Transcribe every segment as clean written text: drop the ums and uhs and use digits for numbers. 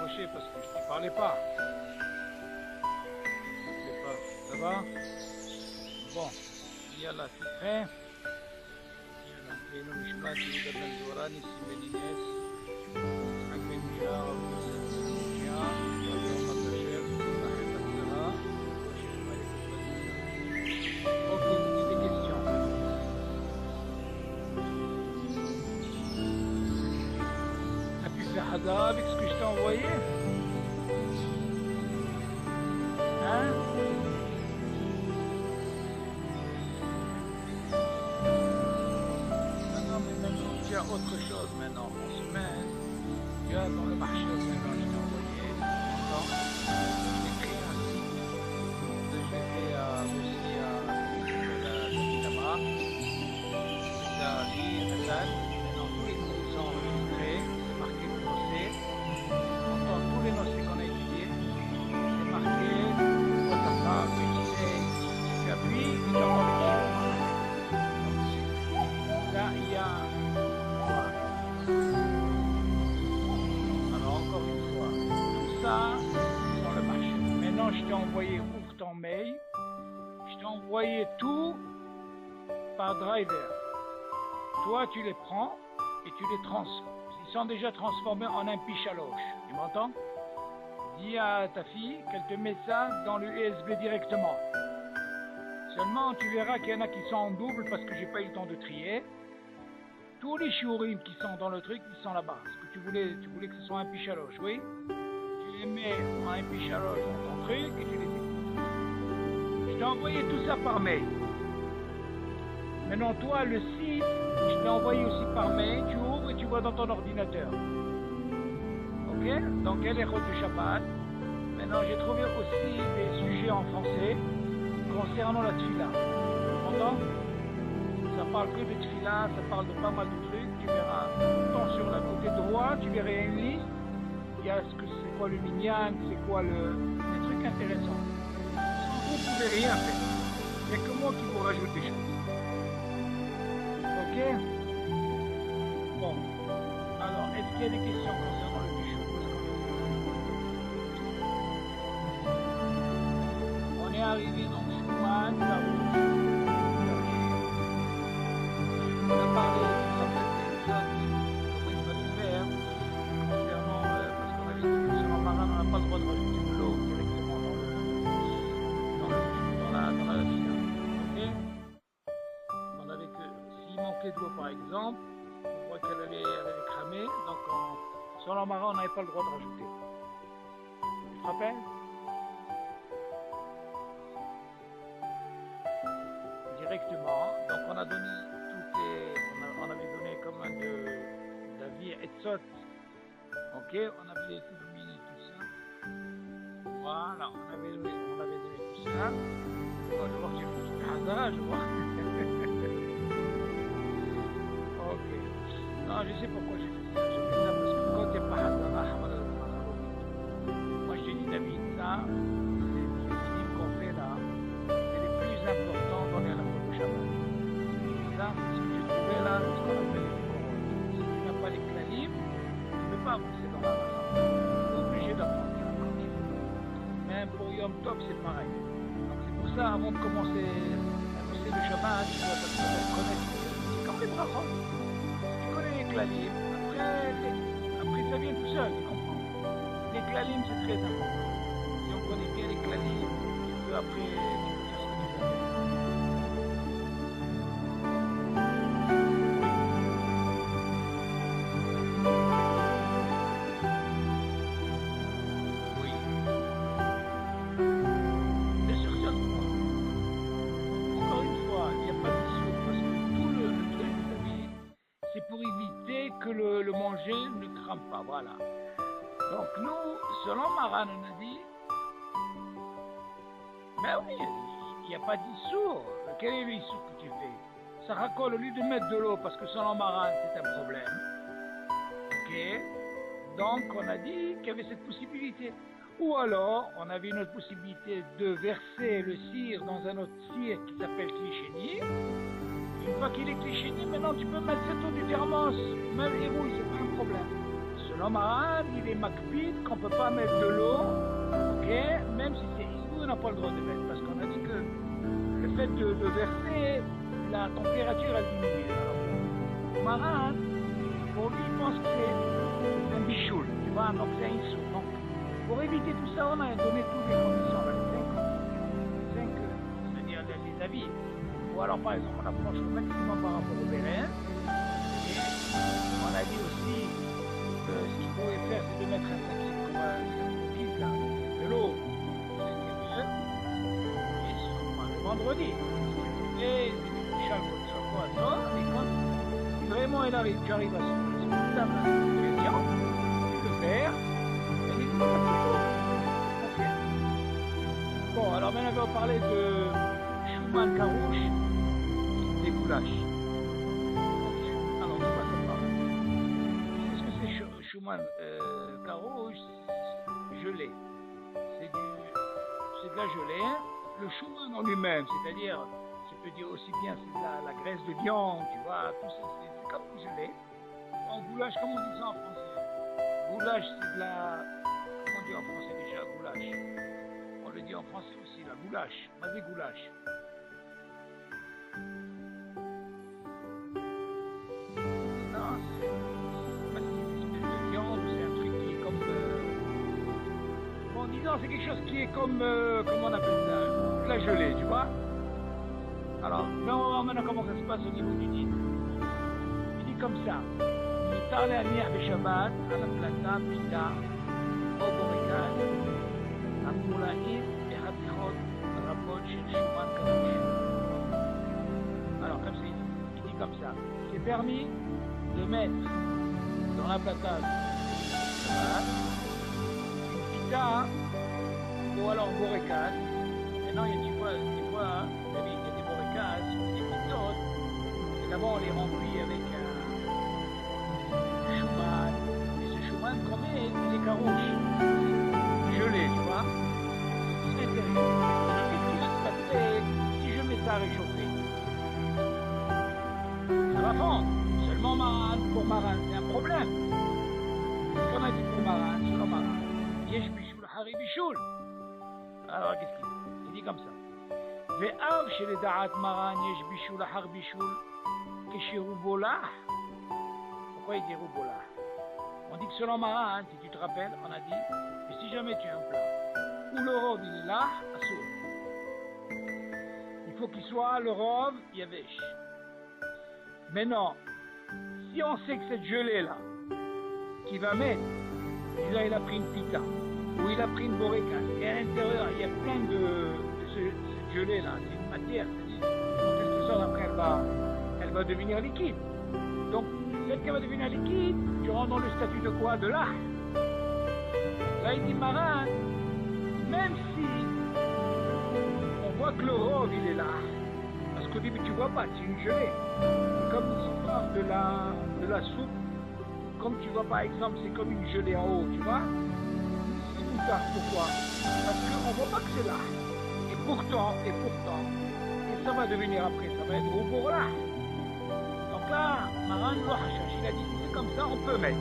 décroché parce que je ne parlais pas. Je sais pas. Ça va? Bon. Yalla, tu es prêt? Yalla. Beno Mishpat, Yuda Ben Zora, Nissim Ben Inès, Yitzhak Ben Mishar, Yosef Ben Mishia, Yadon Matasher, Rachel Batzara, Rachel Batzara. Ok, vous dites des questions. As-tu fait Hadar avec ce que je t'ai envoyé? Hein? Non, mais maintenant, tu as autre chose maintenant. On se met, tu as dans le marché maintenant, je t'ai envoyé, entends? J'écris un site que j'ai fait aussi à Tama, Ali, Hassan. Maintenant, tous les cours sont enregistrés, c'est marqué le dossier. Entends tous les dossiers qu'on a étudiés, c'est marqué, quoi ta femme, tu appuies, et tu enregistres. Là, il y a. Alors, encore une fois, tout ça, c'est dans le marché. Maintenant, je t'ai envoyé ouvre ton mail. Je t'ai envoyé tout par driver. Toi, tu les prends et tu les transformes. Ils sont déjà transformés en un pichaloche. Tu m'entends? Dis à ta fille qu'elle te met ça dans le USB directement. Seulement, tu verras qu'il y en a qui sont en double parce que j'ai pas eu le temps de trier. Tous les shiurim qui sont dans le truc, ils sont là-bas. Parce que tu voulais que ce soit un pichaloche, oui? Tu les mets en un pichaloche dans ton truc et tu les écoutes. Je t'ai envoyé tout ça par mail. Maintenant, toi, le site, je t'ai envoyé aussi par mail. Tu ouvres et tu vois dans ton ordinateur. Ok? Donc, elle est de Shabbat. Maintenant, j'ai trouvé aussi des sujets en français concernant la tefila. Tu entends? Ça parle que de tefila, ça parle de pas mal de trucs. Tu verras, tant sur le côté droit, tu verras une liste. Il y a c'est quoi le minyan, c'est quoi des trucs intéressants. Vous ne pouvez rien faire. Il n'y a que moi qui vous rajoute des choses. Ok? Bon. Alors, est-ce qu'il y a des questions concernant le bichot? On est arrivé dans Shouman, la route. On a parlé de comment il fallait faire concernant, parce qu'on avait dit que sur un marin, on n'a pas le droit de rajouter de l'eau directement dans la fila. Ok? On avait que s'il manquait de l'eau par exemple, on voit qu'elle avait cramé, donc sur le marin, on n'avait pas le droit de rajouter. Tu te rappelles? Directement, donc on a donné on avait donné comme un d'avis et Etzot. Ok, on avait éliminé tout ça. Voilà, on avait donné tout ça. Bon, je vois que j'ai fait du hasard, je vois. Ok. Non, je sais pourquoi j'ai fait ça. J'ai fait ça parce que quand il n'y a pas hasard, moi je dis David, ça, c'est les films qu'on fait là, c'est les plus importants dans les rapports de Shabbat. Ça, c'est ce que j'ai trouvé là, ce qu'on appelle les couronnes. Si tu n'as pas les klalim, tu ne peux pas avancer dans la raison. Tu es obligé d'apprendre ça quand il faut. Même pour Yom Tov, c'est pareil. Donc c'est pour ça, avant de commencer à bosser le Shabbat, tu dois connaître. C'est comme les brachot. Tu connais les klalim, après ça vient tout seul, tu comprends. Les klalim, c'est très important. Si on connaît bien les klalim, tu peux après, tu peux faire ce que tu veux. Le manger ne crame pas, voilà. Donc nous, selon Maran, on a dit, ben oui, il n'y a pas d'issour. Quel est l'issour que tu fais? Ça racole au lieu de mettre de l'eau, parce que selon Maran, c'est un problème. Ok? Donc on a dit qu'il y avait cette possibilité. Ou alors, on avait une autre possibilité de verser le cire dans un autre cire qui s'appelle Clichénier. Une fois qu'il est Clichénier, maintenant tu peux mettre cette eau du thermos, même et rouille, c'est pas un problème. Selon Maran, il est makpid qu'on ne peut pas mettre de l'eau, ok, même si c'est isou, on n'a pas le droit de mettre, parce qu'on a dit que le fait de verser, la température a diminué. Alors, Maran, pour lui, il pense que c'est un bichoul, tu vois, donc c'est un isou. Donc, pour éviter tout ça, on a donné toutes les conditions, là, les 5, c'est-à-dire les avis. Ou alors, par exemple, on approche au maximum par rapport au béret. On a dit aussi que ce qu'il pouvait faire, c'est de mettre un sac de l'eau, c'est le vendredi. Et et quand vraiment tu arrives à ce stade de question, tu peux faire, et il faut faire. Bon, alors maintenant, on va parler de Schumann Karouche, des goulaches. Schumann Karouche, gelée. C'est de la gelée. Le Schumann en lui-même, c'est-à-dire, je peux dire aussi bien, c'est de la graisse de viande, tu vois, tout ça, c'est comme une gelée. En goulash, comment on dit ça en français? Goulash, c'est de la... Comment on dit en français déjà, goulash? On le dit en français aussi, la goulash. On dit goulash. Disons, c'est quelque chose qui est comme, comment on appelle ça, de la gelée, tu vois. Alors, là, on va voir maintenant comment ça se passe au niveau du din. Il dit comme ça. Il parle à Niach de Shabbat, à la plata, pita, au borikal, à moulaïd, et hatichot, rabot, chez Schumann, Karouche. Alors, comme ça, il dit comme ça. C'est permis de mettre dans la plata, pita, ou alors borécas. Maintenant, il y a des fois, il y a des borécas, des méthodes. Et d'abord, on les remplit avec un Schumann. Et ce Schumann qu'on met, il est carouche. Gelé, tu vois. C'est intéressant. Et qu'est-ce qui va se passer si je mets ça à réchauffer? Ça va fondre. Seulement Maran, pour Maran, c'est un problème. Ce qu'on a dit pour Maran, selon Maran, Yesh Bishul Hari Bishul. Alors, qu'est-ce qu'il dit? Il dit comme ça. Ve'av chez les Da'at Maran, Yesh Bishul Har Bishul, Keshiru Bolah. Pourquoi il dit Roubolah? On dit que selon Maran, si tu te rappelles, on a dit que si jamais tu as un plat où le rov il est là, assour, il faut qu'il soit le rov Yavesh. Maintenant, si on sait que cette gelée-là, qui va mettre, disons, il a pris une pita, ou il a pris une boréca, et à l'intérieur, il y a plein de cette gelée-là, c'est une matière, c'est-à-dire, en quelque sorte, après, elle va devenir liquide. Donc, le fait qu'elle va devenir liquide, tu rentres dans le statut de quoi? De l'art. Là, il dit Maran, même si on voit que le rove, il est là, parce qu'au début, tu vois pas, c'est une gelée. C'est comme l'histoire de la soupe. Comme tu vois par exemple, c'est comme une gelée en haut, tu vois. C'est tout ça, pourquoi? Parce qu'on ne voit pas que c'est là. Et pourtant, et ça va devenir après, ça va être au pour là. Donc là, Maran il a dit, c'est comme ça, on peut mettre.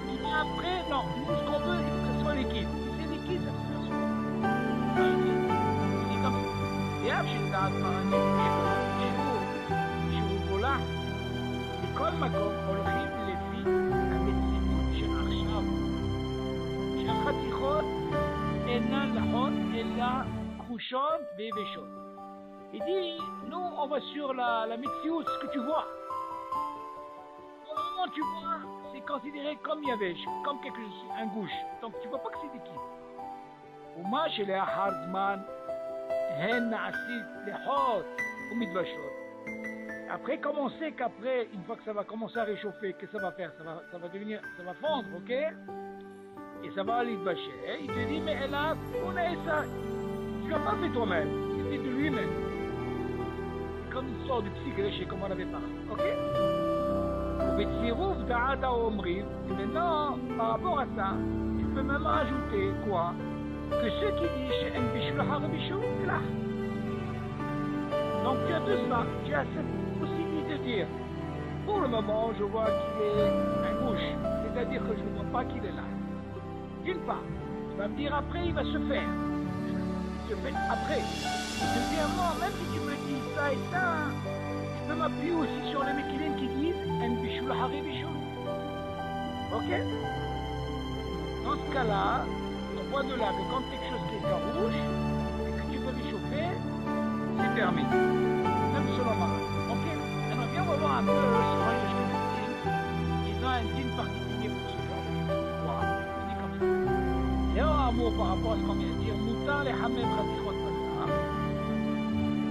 Il dit après, non, nous ce qu'on veut, il faut que ce soit liquide. Si c'est liquide, ça se fait. Il dit comme ça. Et après, je dis, Maran, là, כל מקום הולכים לפי המציאות שעכשיו, שהחתיכות אינן לחות אלא כחושות ויבשות. Il dit, nous on va sur la metsiout, ce que tu vois. Au moment où tu vois, c'est considéré comme yavesh, comme quelque chose, un gouche. Donc tu vois pas que c'est liquide. ומה שלאחר זמן הן נעשית לחות ומתבשות. Après, comme on sait qu'après, une fois que ça va commencer à réchauffer, qu'est-ce que ça va faire? Ça va devenir, ça va fondre, ok? Et ça va aller bâcher. Il te dit, mais là, on a ça. Tu l'as pas fait toi-même. C'était de lui-même. C'est comme une sorte de petit gréché, comme on avait parlé, ok? Et maintenant, par rapport à ça, tu peux même rajouter quoi? Que ceux qui disent chez un bichou, le bichou, c'est là. Donc tu as tout ça, tu as cette possibilité de dire, pour le moment je vois qu'il est un gauche, c'est-à-dire que je ne vois pas qu'il est là. D'une part, tu vas me dire après, il va se faire. Il se fait après. Deuxièmement, même si tu me dis ça et ça, je peux m'appuyer aussi sur les méquilines qui disent En bichoul hari bichoul. Ok? Dans ce cas-là, on voit de là que quand quelque chose qui est farouche et que tu veux réchauffer, c'est permis. Même selon ma. Ok? Alors viens, on va voir un peu sur les Ashkenazim. Ils ont un dîme particulier pour ce genre de choses. Voilà, je dis comme ça. Et un mot par rapport à ce qu'on vient de dire. Moutar les hamem ratichot basar.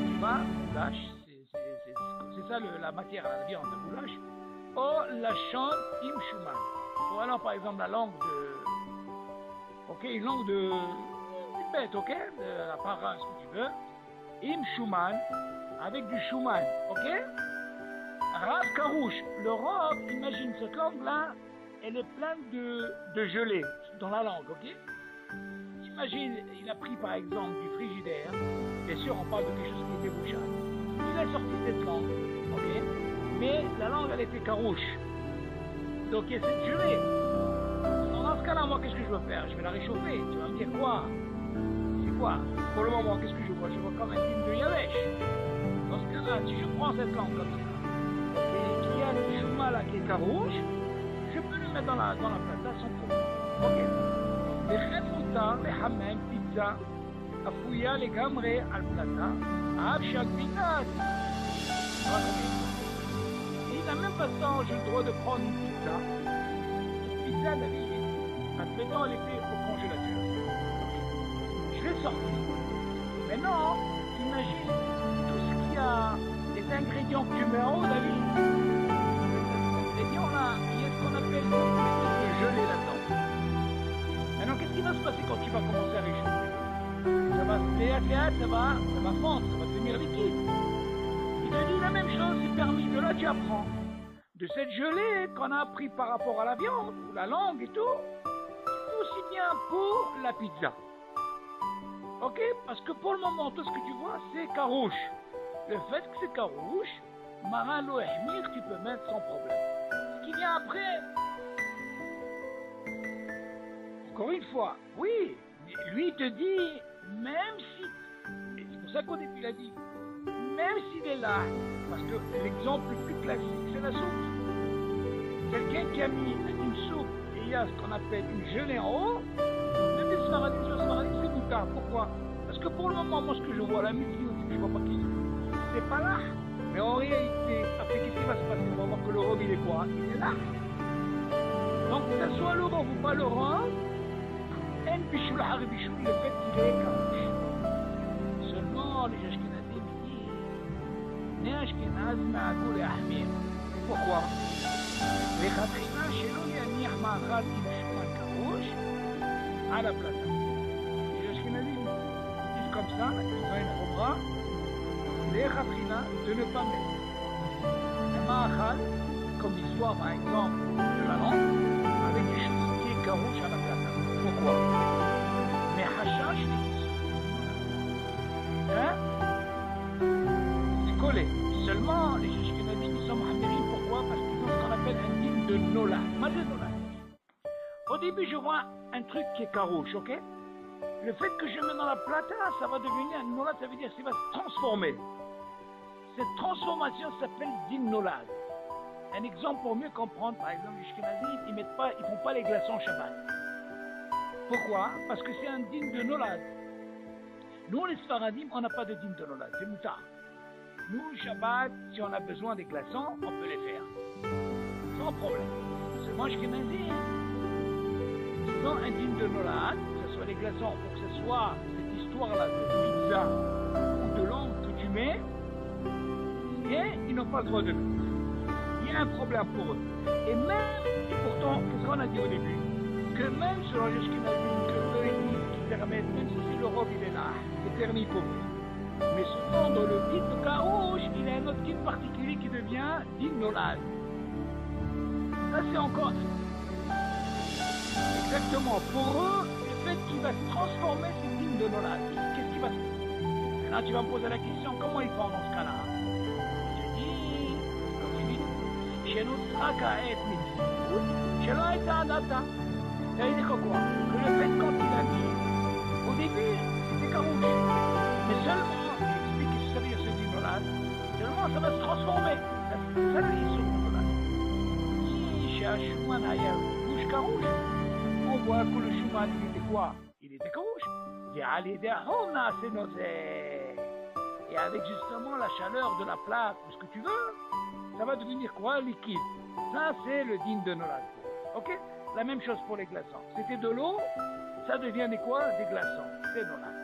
Tu vois, goulash, c'est ça la matière à la viande de goulash. Oh, la chante im shuman. Ou alors par exemple la langue de. Ok, une langue de. Une bête, ok? De la para, ce que tu veux. Im shuman. Avec du shuman, ok? Rav karouche. Le robe, imagine cette langue-là, elle est pleine de gelée dans la langue, ok? Imagine, il a pris par exemple du frigidaire. Bien sûr, on parle de quelque chose qui était bouchable. Il a sorti cette langue, ok? Mais la langue, elle était carouche. Donc il y a cette gelée. Dans ce cas-là, moi, qu'est-ce que je veux faire? Je vais la réchauffer. Tu vas me dire quoi? C'est quoi? Pour le moment, qu'est-ce que je vois? Je vois comme un film de Yavesh. Dans ce cas-là, si je prends cette langue comme ça, et qu'il y a le chouma là qui est carouche, je peux le mettre dans la plata sans problème. Ok? Les chemouta, les hamem, pizza, afouya, les gamré, al plata, abshak, pinat. Et de la même façon, j'ai le droit de prendre une pizza. Une pizza d'habitude. Admettons, elle était au congélateur. Je l'ai sortie. Maintenant, imagine tout ce qu'il y a, les ingrédients que tu mets en haut, David. Les ingrédients là, il y a ce qu'on appelle le gelé là-dedans. Maintenant, qu'est-ce qui va se passer quand tu vas commencer à réchauffer? Ça va se faire, ça va fondre, ça va devenir liquide. Il te dit la même chose, c'est permis. De là, tu apprends. De cette gelée qu'on a appris par rapport à la viande, ou la langue et tout, c'est aussi bien pour la pizza. Ok? Parce que pour le moment, tout ce que tu vois, c'est carouche. Le fait que c'est carouche, marin l'eau ehmir, tu peux mettre sans problème. Ce qui vient après, encore une fois, oui, lui te dit, même si, c'est pour ça qu'au début il a dit, même s'il est là, parce que l'exemple le plus classique, c'est la soupe. Quelqu'un qui a mis une soupe et il y a ce qu'on appelle une gelée en haut, même les Sfaradim, c'est moutard. Pourquoi? Parce que pour le moment, moi, ce que je vois, la musique, je ne vois pas qui c'est pas là. Mais en réalité, après, qu'est-ce qui va se passer? On va voir que le robe, il est quoi? Il est là. Donc, que ce soit le robe ou pas le robe, un bichoul, hari bichoul, le fait qu'il est carouche. Seulement, les Ashkenazim, ils disent, les Ashkenaz, ma'akoul et ahmir. Pourquoi? Les Khatrina, chez nous, il y a ni ahmar, ni bichoul, carouche, à la plata. Les Ashkenazim disent comme ça, ils ont une khumra, les Khatrina, de ne pas mettre un ma'achal, comme l'histoire par exemple de la langue, avec des choses qui est carouche à la plata. Pourquoi? Mais hashash, hein? C'est collé. Seulement, les Ashkenazim, ils sont mahamirim. Pourquoi? Parce qu'ils ont ce qu'on appelle un type de nola. Malgré nola. Au début, je vois un truc qui est carouche, ok? Le fait que je mets dans la plata, ça va devenir un nola, ça veut dire qu'il va se transformer. Cette transformation s'appelle din nolad. Un exemple pour mieux comprendre, par exemple, les Ashkenazim, ils ne font pas les glaçons Shabbat. Pourquoi? Parce que c'est un din de nolad. Nous, les Sfaradim, on n'a pas de din de nolad, c'est moutard. Nous, Shabbat, si on a besoin des glaçons, on peut les faire. Sans problème. Seulement, les Ashkenazim, ils ont un din de nolad, que ce soit les glaçons, pour que ce soit cette histoire-là de pizza ou de langue que tu mets, et ils n'ont pas le droit de mettre. Il y a un problème pour eux. Et même, et pourtant, qu'est-ce qu'on a dit au début? Que même selon les Ashkenazim, que eux ils disent qu'ils permettent, même si le robe il est là, c'est permis pour eux. Mais cependant, dans le din de carouche, il y a un autre din particulier qui devient din nolad. Ça c'est encore exactement pour eux, le fait qu'il va se transformer, c'est din de nolad. Qu'est-ce qui va se passer? Maintenant tu vas me poser la question, comment ils font dans ce cas-là? Chez שנוצרה כעת מציאות שלא הייתה עד עתה. Ça veut dire quoi? Que le fait quand il a dit, au début, c'était carouche. Mais seulement, il explique que ça veut dire ce dit Nolad, seulement ça va se transformer. C'est ça le Yisur Nolad. Si chez Hachouman היה bouche carouche, on voit que le Shuman il était quoi? Il était carouche. ועל ידי החום נעשה נוזל. Et avec justement la chaleur de la plaque, ou ce que tu veux, ça va devenir quoi? Liquide. Ça, c'est le digne de Nolad. Ok? La même chose pour les glaçons. C'était de l'eau, ça devient des quoi? Des glaçons. C'est Nolad.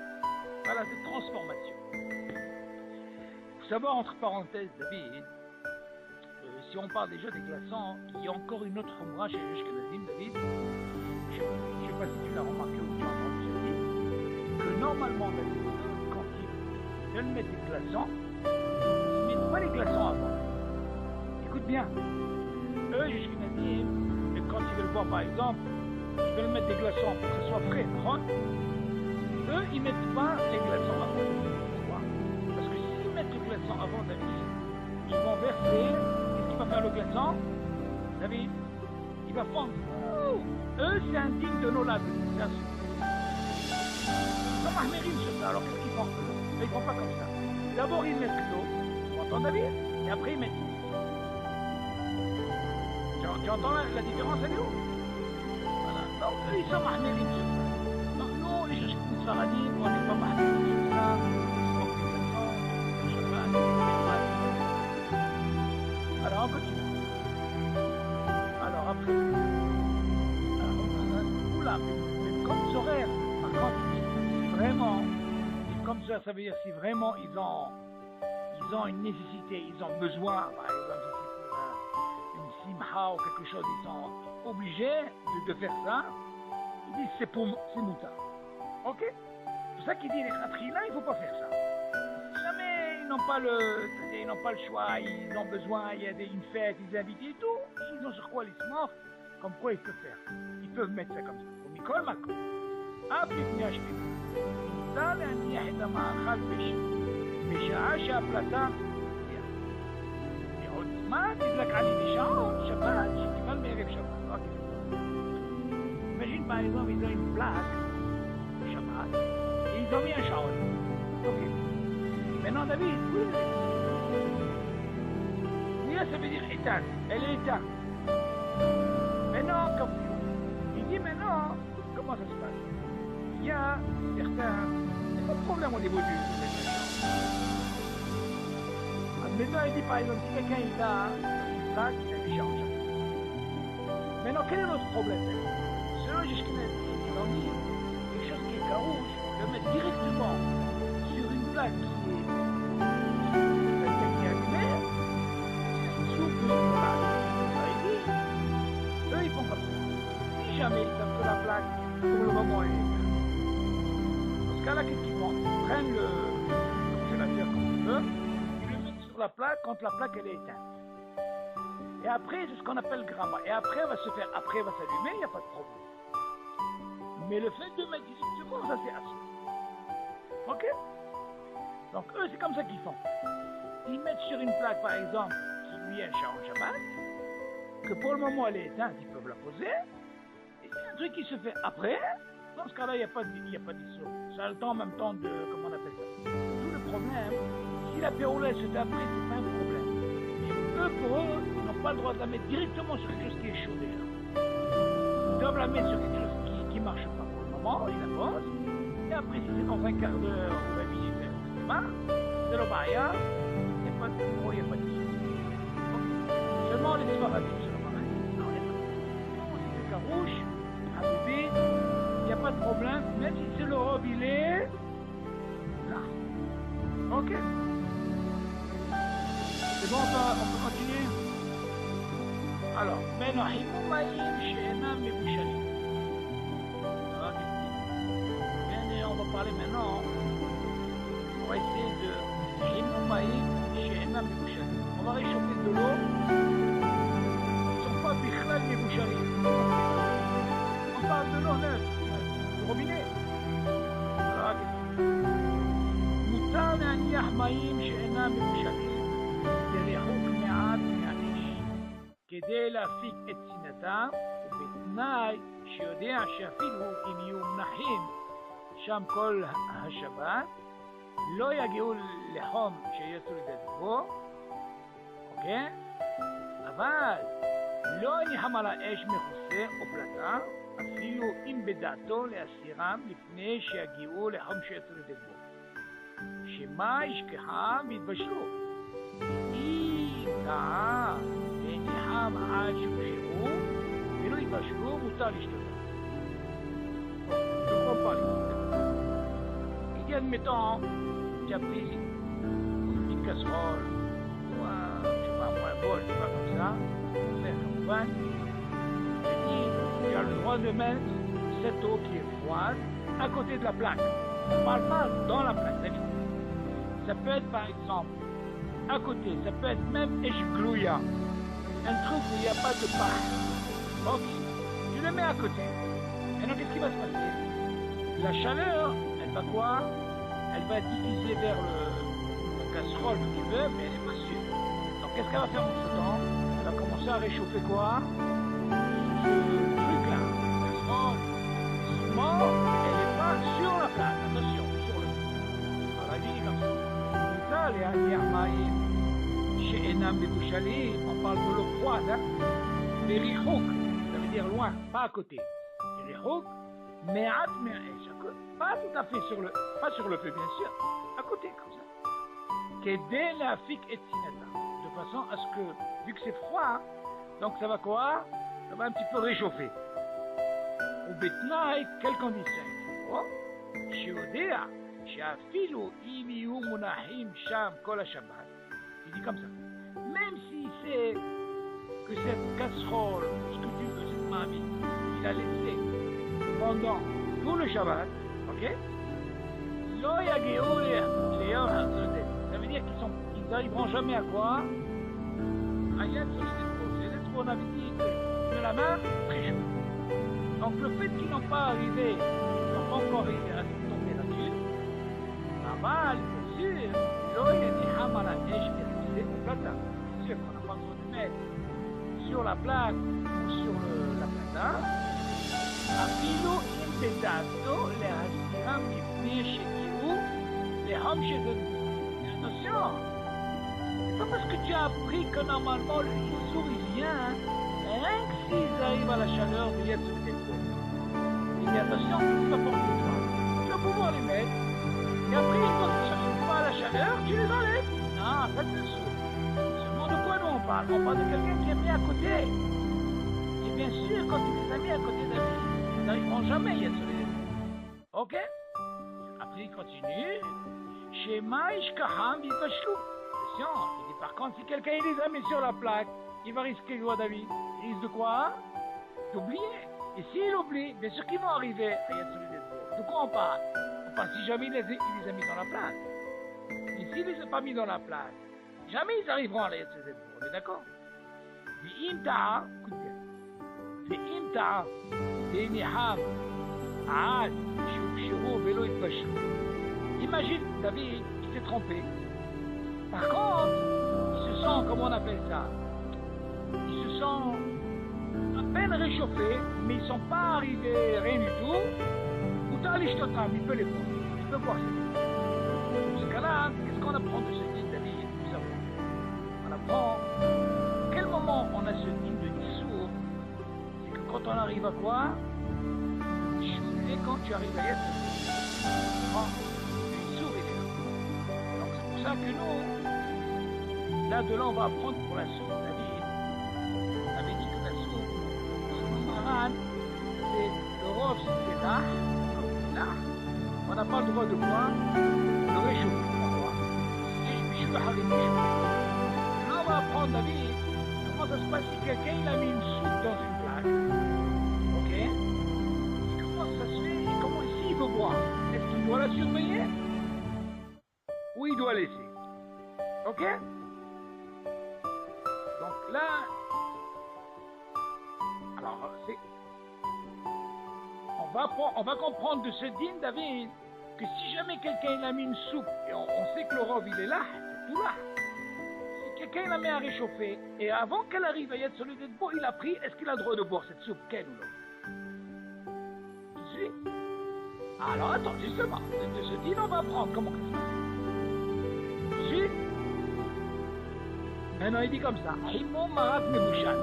Voilà cette transformation. Il faut savoir, entre parenthèses, David, si on parle déjà des glaçons, il y a encore une autre omra chez les Ashkenazim, David. Je ne sais pas si tu l'as remarqué ou tu as entendu ça dire, que normalement, David, quand ils veulent mettre des glaçons, ils ne mettent pas les glaçons avant. Écoute bien. Eux, les Ashkenazim, quand ils veulent boire par exemple, ils veulent mettre des glaçons pour que ce soit frais, non? Eux, ils ne mettent pas les glaçons avant. Pourquoi? Parce que s'ils mettent le glaçon avant, David, ils vont verser. Qu'est-ce qu'il va faire le glaçon? David, il va fondre. Eux, c'est indigne de Nolad. C'est un comme Ahmerim sur ça. Alors qu'est-ce qu'ils font? Ils ne font pas comme ça. D'abord, ils mettent l'eau. Tu entends, David? Et après, ils mettent. Tu entends la différence, elle est où? Voilà. Donc, eux, ils sont mahmérim sur ça. Donc, nous, les gens qui sont faradim, on n'est pas mahmérim sur ça. Alors, on continue. Alors, après. Oula, mais comme horaire, par contre, si vraiment, comme ça veut dire si vraiment ils ont une nécessité, ils ont besoin, par exemple, simha ou quelque chose, ils sont obligés de faire ça. Ils disent c'est mouta. Ok? C'est pour ça qu'ils disent les khatrila, il ne faut pas faire ça. Jamais ils n'ont pas le choix, ils ont besoin, il y a une fête, ils invitent et tout. Ils ont sur quoi les morts, comme quoi ils peuvent faire. Ils peuvent mettre ça comme ça. Au Mikol Mako. Après Pniach Mouta להניח את המאכל בשעה שהפלטה מה תדלק עלי בשעות שבת שקיבל מערב שבת. Imagine par exemple ils ont une plaque de Shabbat et ils ont mis un shaot. Ok. Maintenant David, oui, ça veut dire éteinte. Elle est éteinte. Maintenant, comme il dit maintenant, comment ça se passe? Il y a certains, il n'y a pas de problème au niveau du maintenant, il dit par exemple, si quelqu'un il a une plaque, il a des charges. Maintenant, quel est notre problème? Selon les Ashkenazim, ils ont dit quelque chose qui est carouche, le mettre directement sur une plaque qui est allumée, sous une plaque. Ça, il dit, eux, ils font comme ça. Si jamais ils savent que la plaque, pour le moment, elle est éteinte. Dans ce cas-là, qu'est-ce qu'ils font? Ils prennent le congélateur comme ils veulent, la plaque quand la plaque elle est éteinte. Et après c'est ce qu'on appelle gramma. Et après elle va se faire, après elle va s'allumer, il n'y a pas de problème. Mais le fait de mettre directement, ça c'est assez. Ok? Donc eux c'est comme ça qu'ils font. Ils mettent sur une plaque par exemple qui lui est un Shabbat, que pour le moment elle est éteinte, ils peuvent la poser. Et c'est un truc qui se fait après. Dans ce cas-là il n'y a pas d'issue. Ça a le temps en même temps de, comment on appelle ça. Tout le problème. Si la pérola se fait après, c'est pas un problème. Mais eux, pour eux, ils n'ont pas le droit de la mettre directement sur quelque chose qui est chaud déjà. Ils doivent la mettre sur quelque chose qui ne marche pas pour le moment, ils la posent. Et après, si c'est dans un quart d'heure ou 20 minutes, c'est pas. C'est le baya, il n'y a pas de pro, il n'y a pas d'issue. Seulement les Sfaradim, c'est le marin. Non, il n'y a pas de problème. Si c'est carouche, un bébé, il n'y a pas de problème, même si c'est le robe, il est là. Ok? C'est bon, on peut continuer? Alors, maintenant, Himomaïm she'enam mebushalim. On va parler maintenant, on va essayer de Himomaïm she'enam mebushalim. On va réchauffer de l'eau, ils ne sont pas bichlal mebushalim. On parle de l'eau neuve, du robinet. Alors, מותר להניח מים שאינם מבושלים. לריחוק מעט מהאש, כדי להפיק את צנעתם, ובתנאי שיודע שאפילו אם יהיו מנחים שם כל השבת, לא יגיעו לחום שיצאו לידי דבו, אוקיי? אבל לא ניחם על האש מכוסה או פלטה, אפילו אם בדעתו להסירם לפני שיגיעו לחום שיצאו לידי דבו. שמה ישכחם ויתבשלו. אם טעה וניחם עד שיושרו ולא יתבשלו, מותר לשתות. Je ne comprends pas les idées. Admettons, tu as pris une petite casserole ou un, je sais pas, un bol, je sais pas comme ça, faire un pain. Tu dis, tu as le droit de mettre cette eau qui est froide à côté de la plaque. On ne parle pas dans la plaque, d'accord. Ça peut être par exemple à côté, ça peut être même eshglouya, un truc où il n'y a pas de pain. Ok, tu le mets à côté. Et donc qu'est-ce qui va se passer? La chaleur, elle va quoi? Elle va diffuser vers la casserole que tu veux, mais elle n'est pas sûre. Donc qu'est-ce qu'elle va faire en ce temps? Elle va commencer à réchauffer quoi? Ce truc-là, la casserole. Seulement, elle n'est pas sur la plaque, attention, sur le feu. Alors la vie est comme ça. On parle de l'eau froide, hein? Les richouk, ça veut dire loin, pas à côté. Les richouk, mais pas tout à fait sur le, pas sur le feu bien sûr, à côté comme ça. Qu'aider la fik et tineta, de façon à ce que, vu que c'est froid, donc ça va quoi? Ça va un petit peu réchauffer. Ou betnaï, quelle condition? Oh, shiodea. שאפילו אם יהיו מונחים שם כל השבת, il dit comme ça, même si c'est que cette casserole, ce que tu veux, cette mamie, il a laissé pendant tout le Shabbat, ok? לא יגיעו ליום הצודק, ça veut dire qu'ils n'arriveront jamais à quoi? À Yad Solidetko, c'est ce qu'on avait dit de la main très chaud. Donc le fait qu'ils n'ont pas arrivé, ils n'ont pas encore arrivé à cette température, אבל, bien sûr, לא יניחם על האש מכוסה ופלטה. Bien sûr qu'on n'a pas besoin de mettre sur la plaque ou sur la plata. אפילו אם בדעתו להסירם לפני שיגיעו לחום שזאת. Attention, c'est pas parce que tu as appris que normalement le jour il vient, rien que s'ils arrivent à la chaleur de Yad Solidetko. Il dit attention, tu vas porter toi. Tu vas pouvoir les mettre. Et après, quand tu n'arrives pas à la chaleur, tu les enlèves. Non, ça c'est le saut. Seulement de quoi nous on parle? On parle de quelqu'un qui est mis à côté. Et bien sûr, quand tu les as mis à côté de lui, ils n'arriveront jamais à y être sur les. Ok? Après, il continue. Shema ishkaham vivashlu. Attention, il dit par contre, si quelqu'un les a mis sur la plaque, il va risquer quoi, David? Il risque de quoi? D'oublier. Et s'il oublie, bien sûr qu'ils vont arriver à y être sur les. De quoi on parle? Enfin, si jamais il les a mis dans la plaque. Et s'il ne les a pas mis dans la plaque, jamais ils arriveront à les être. On est d'accord? V'imta'a, écoute bien. V'imta'a, v'niham, aad, shukshiro, velo itbashru. Imagine, David, il s'est trompé. Par contre, ils se sont, comment on appelle ça? Ils se sont à peine réchauffés, mais ils ne sont pas arrivés, rien du tout. Il peut les voir. Il peut voir ça. Dans ce cas-là, qu'est-ce qu'on apprend de ce dîme, David? Nous savons. On apprend. À quel moment on a ce dîme de Nissour? C'est que quand on arrive à quoi? Et quand tu arrives à être Nissour est là. Donc c'est pour ça que nous, là de là, on va apprendre pour la soupe, David. On avait dit que la soupe, c'est Maran, c'est le rov, c'est là. Là, on n'a pas le droit de quoi? De réchauffer. Et je vais arrêter. Là, on va apprendre, David, comment ça se passe si quelqu'un il a mis une soupe dans une plaque. Ok? Et comment ça se fait? Et comment ici il veut boire? Est-ce qu'il doit la surveiller? Ou il doit laisser? Ok? Donc là, alors, c'est. On va comprendre de ce dîme, David, que si jamais quelqu'un il a mis une soupe, et on sait que le rov il est là, c'est tout là. Si quelqu'un il la met à réchauffer, et avant qu'elle arrive à Yad Solid Bo, il a pris, est-ce qu'il a le droit de boire cette soupe? Quel ou non? Tu sais? Alors attends, justement, ce dîner on va apprendre comment ça se passe. Tu sais? Maintenant il dit comme ça, Himon Marat Mebouchan.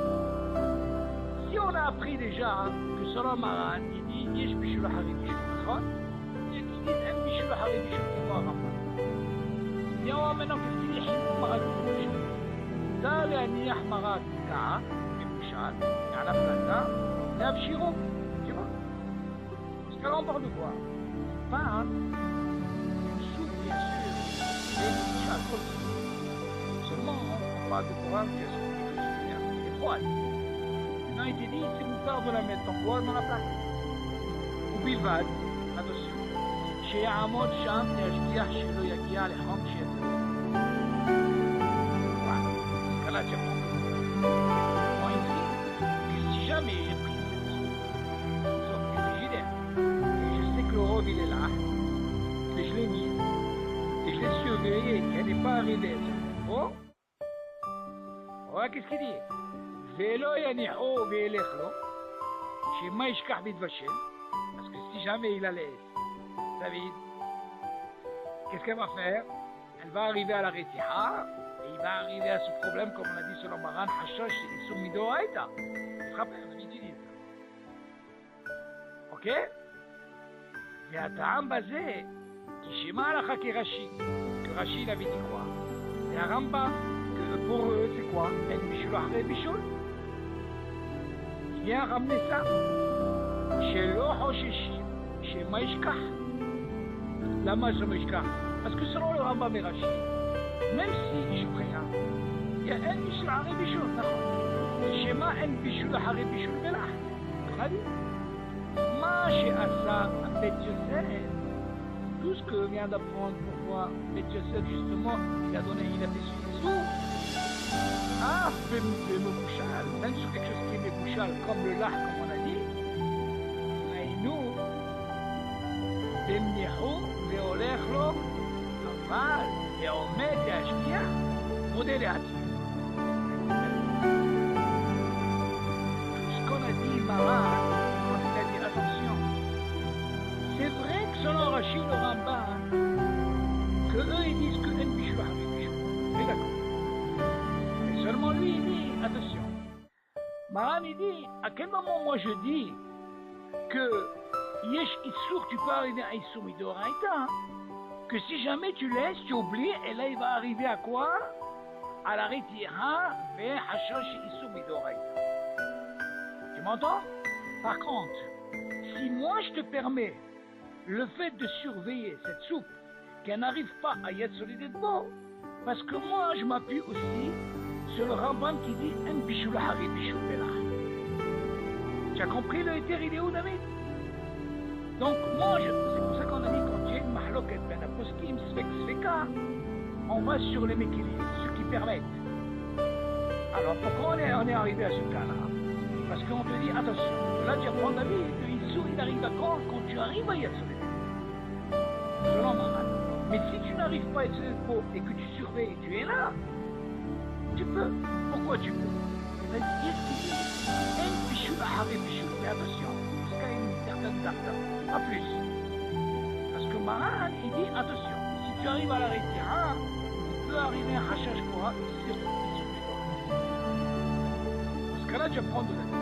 Si on a appris déjà que selon Marat, il dit Yesh Bishul Hari Bishul, il dit M Bishul Hari Bishul qui va Rambam. Et on va maintenant qu'est-ce qu'il dit Himon Marat Mebouchan. Ça, les Aniach Marat Ka, Mebouchan, et à la place là, les Abshiro, tu vois? Parce que là on parle de quoi? Pas une soupe bien sûr, et une Mebouchan aussi. Seulement on parle de quoi? Bien sûr, il est froid. Maintenant il te dit, c'est moutarde de la mettre en poêle dans la plaque. Ou bilvad, attention. שיעמוד שם להשגיח שלא יגיע לחום שיצא. Voilà, c'est ce là tu apprends. Moi ici, que si jamais j'ai pris cette soupe du frigidaire, et je sais que le robe il est là, et je l'ai mise, et je l'ai surveillée, qu'elle n'est pas arrivée. Oh, ouais, qu'est-ce qu'il dit? ולא יניחו וילך לו, שמה ישכח בהתבשל, parce que si jamais il la laisse, David, qu'est-ce qu'elle va faire? Elle va arriver à la Retiha, et il va arriver à ce problème, comme on a dit selon Maran, Hashosh, et Soumido Aïta. Tu te rappelles, on utilise ça. Ok? Et à Ta'am Bazé, qui shema alacha ki Rashi, que Rashi il avait dit quoi? Et à Rambam, que pour eux, c'est quoi? En Bishul Ahre Bishul. Il vient ramener ça. Chez Hosheshi, chez Maïshkah. Lama Shemeshkah. Parce que selon le Rambam et Rashi, même si je rien, il y a un Bishul Ahre Bishul. Chez Ma en Bishul Ahre Bishul Belah. On a dit. Ma chez Asa, Bet Yosef, tout ce que vient d'apprendre pourquoi Bet Yosef, justement, il a fait son sous. Ah, Bemouchal, même sur quelque chose qui est Bemouchal, comme le lard, comme on a dit, Aïnou, Bemniahou, Veolechlo, Aval, Veomet, Yashkia, modèle à ce qu'on a dit, Marat, on a dit attention. C'est vrai que selon Rachid le Rambam, que eux ils disent que En Bishul Hari Bishul. Mais d'accord. Seulement lui, il dit, attention, Maran, il dit, à quel moment moi je dis que Yesh Issour, tu peux arriver à Issour Midoraïta, que si jamais tu laisses, tu oublies, et là il va arriver à quoi? À la Retira, vers Hashosh Issour Midoraïta. Tu m'entends? Par contre, si moi je te permets le fait de surveiller cette soupe, qu'elle n'arrive pas à Yad Solid Bo, parce que moi je m'appuie aussi sur le Rambam qui dit En Bishul Hari Bishul Belah. Tu as compris le éther, il est où, David? Donc, moi, c'est pour ça qu'on a dit quand il y a une mahloket ben aposkim sveka, on va sur les mékilim, ceux qui permettent. Alors, pourquoi on est arrivé à ce cas-là? Parce qu'on te dit, attention, là tu apprends David, le Issou, il arrive à quand tu arrives à Yad Solid. Selon Maran. Mais si tu n'arrives pas à Yad Solid et que tu surveilles, tu es là. Tu peux. Pourquoi tu peux? Il va dire qu'il dit En Bishul Ahre Bishul. Mais attention, jusqu'à une certaine date. Pas plus. Parce que Maran, il dit attention, si tu arrives à la Retira, tu peux arriver à Hashash Korah sur les doigts. Dans ce cas-là, tu apprends de la vie.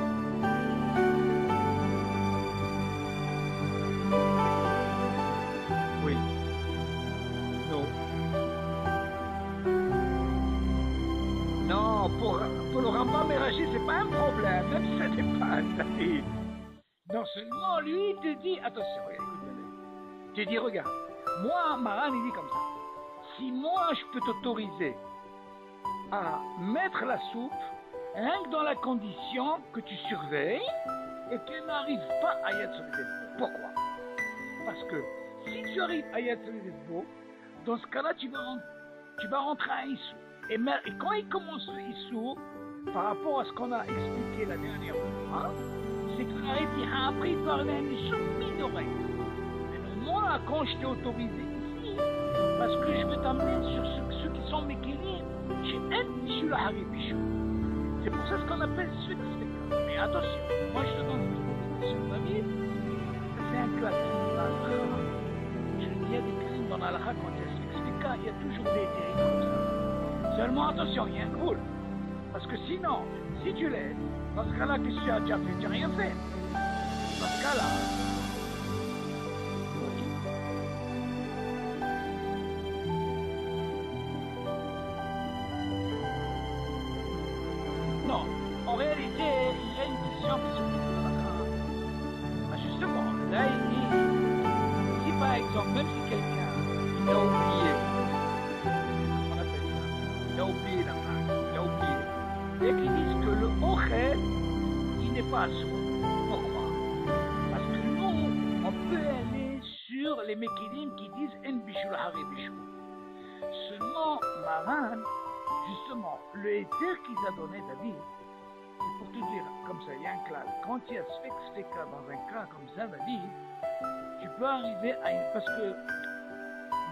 Oui. Non. Non, pour le Rambam et Rashi, c'est pas un problème, même si ça dépasse, David. Non seulement lui, il te dit, attention, regarde, écoute, tu dis, regarde, moi, Maran, il dit comme ça, si moi, je peux t'autoriser à mettre la soupe, rien que dans la condition que tu surveilles, et qu'elle n'arrive pas à Yad Solid. Pourquoi? Parce que, si tu arrives à Yad Solid, dans ce cas-là, tu vas rentrer à Issou. Et quand il commence le Issou, par rapport à ce qu'on a expliqué la dernière fois, c'est que la Retira après il peut arriver à une Issou d'oreille. Mais moi, quand je t'ai autorisé ici, parce que je veux t'amener sur ceux qui sont mékélimes, chez un Bichou Lahari Bichou. C'est pour ça ce qu'on appelle Sfek Sfeka. Mais attention, moi je te donne une proposition, David, c'est un classique. Il y a des crimes dans la halakha quand il y a Sfek Sfeka, il y a toujours des dérives comme ça. Seulement attention, il y a un rôle. Parce que sinon, si tu l'aides, dans ce cas-là, qu'est-ce que tu as déjà fait? Tu n'as rien fait. Dans ce cas-là, non, en réalité, il y a une question qui se pose. Justement, là, il dit, si par exemple, même si quelqu'un, il a oublié, on appelle ça, il a oublié la phrase, il a oublié, et qu'ils disent que le Ochel, il n'est pas sourd. Pourquoi? Parce que nous, on peut aller sur les Mekilim qui disent En Bichou Lahari Bichou. Seulement, Maran, justement, le éther qu'il a donné David, c'est pour te dire, comme ça, il y a un classe. Quand il y a Sfek Sfeka dans un cas comme ça, David, tu peux arriver à une... Parce que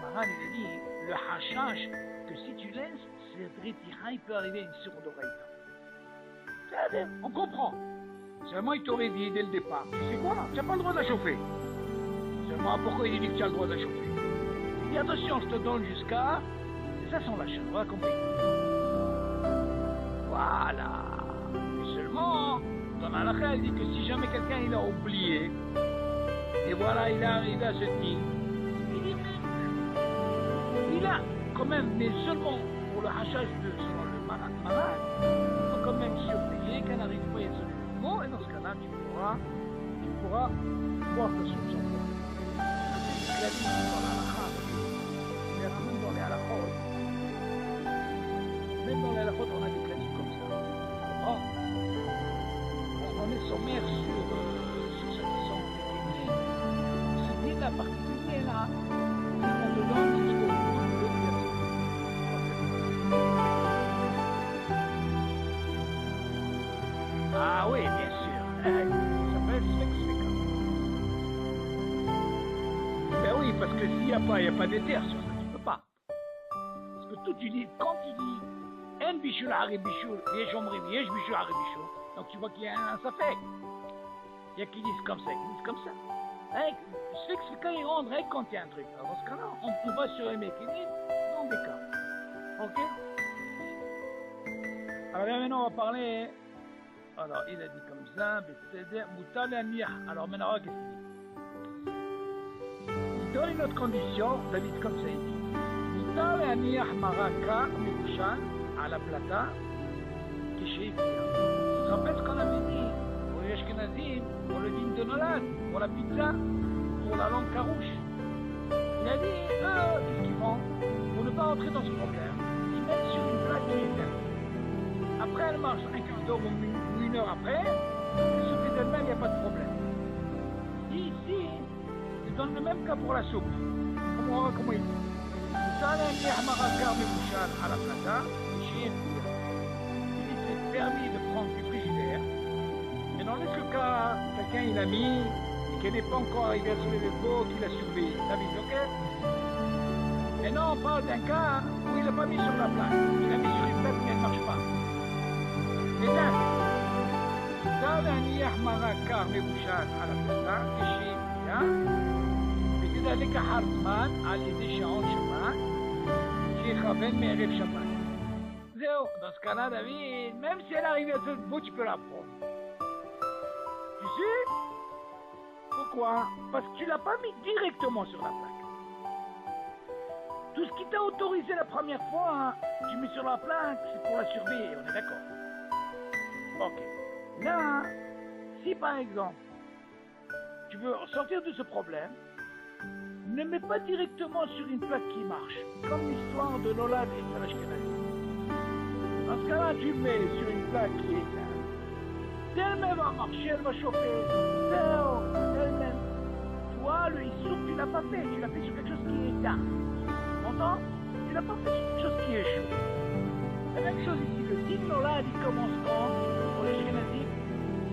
Maran, il a dit, le hashash, que si tu laisses, c'est Dritira, il peut arriver à une sourde oreille. C'est-à-dire, on comprend. Seulement, il t'aurait dit dès le départ, tu sais quoi, tu n'as pas le droit de la chauffer. Seulement, pourquoi il dit que tu as le droit de la chauffer? Il dit, attention, je te donne jusqu'à... C'est ça son lâche, on va compris. Voilà. Mais seulement, dans la halakha, il dit que si jamais quelqu'un il a oublié, et voilà, il est arrivé à ce type, il dit, mais il a quand même, mais seulement pour le hachage de selon le malade, il faut quand même surveiller qu'elle n'arrive pas à isoler le mot, et dans ce cas-là, tu pourras voir que sur son point. C'est la vie dans la halakha, mais même dans les halakhot. Même dans les halakhot, on a des classiques comme ça. Oh. On est sommaire sur ce qui sont techniques. C'est bien la particulier là, c'est qu'on te donne jusqu'au bout de l'exercice. Ah oui, bien sûr. Ça s'appelle Sfek Sfeka. Ben oui, parce que s'il n'y a pas d'éther sur ça, tu ne peux pas. Parce que tout tu dis, quand tu dis En Bichou Lahari Bichou, Yesh Omrim, Yesh Bichou Lahari Bichou, donc tu vois qu'il y a un safek. Il y a qui disent comme ça, qui disent comme ça. Sfek Sfeka, il rendrait quand il y a un truc. Alors dans ce cas-là, on va sur les mecs qui disent dans des cas. Ok? Alors bien maintenant, on va parler. Alors, il a dit comme ça, Moutal Aniyah. Alors maintenant, qu'est-ce qu'il dit? Il donne une autre condition, David comme ça, il dit Moutal Aniyah Maraka Mekouchan à la plata, qui chez Ifir. Tu te rappelles ce qu'on avait dit pour les Ashkenazim, pour le dîme de Nolad, pour la pizza, pour la langue carouche? Il a dit, qu'est-ce qu'ils font? Pour ne pas rentrer dans ce problème, ils mettent sur une plaque qui est éteinte. Après, elle marche un quart d'heure ou une heure après, elle se fait d'elle-même, il n'y a pas de problème. Ici, c'est dans le même cas pour la soupe. Comment il dit? Ça, il à la plata, il s'est permis de prendre du frigidaire. Et dans l'autre cas, quelqu'un il a mis, et qui n'est pas encore arrivé à soulever le pot, qu'il a surveillé. David, ok? Et non, on parle d'un cas où il n'a pas mis sur la plaque. Il a mis sur une plaque, mais elle ne marche pas. Et là, ça, l'aniyah marakar mebouchan à la plata, chez ותדלק אחר זמן על ידי שעון שבת שיכוון מערב שבת. זהו, dans ce cas-là, David, même si elle arrive à ce bout, tu peux la prendre. Tu sais pourquoi? Parce que tu ne l'as pas mis directement sur la plaque. Tout ce qui t'a autorisé la première fois, hein, tu mets sur la plaque, c'est pour la surveiller, on est d'accord? Ok. Là, si par exemple, tu veux sortir de ce problème, ne mets pas directement sur une plaque qui marche, comme l'histoire de Nolad et Salash Kenani. Dans ce cas-là, tu mets sur une plaque qui est éteinte. Elle-même va marcher, elle va chauffer. Elle-même. Toi, le issour, tu ne l'as pas fait. Tu l'as fait sur quelque chose qui est éteint. Entends? Tu ne l'as pas fait sur quelque chose qui est chaud. La même chose ici. Le type Nolad, il commence quand? Pour les Ashkenazim,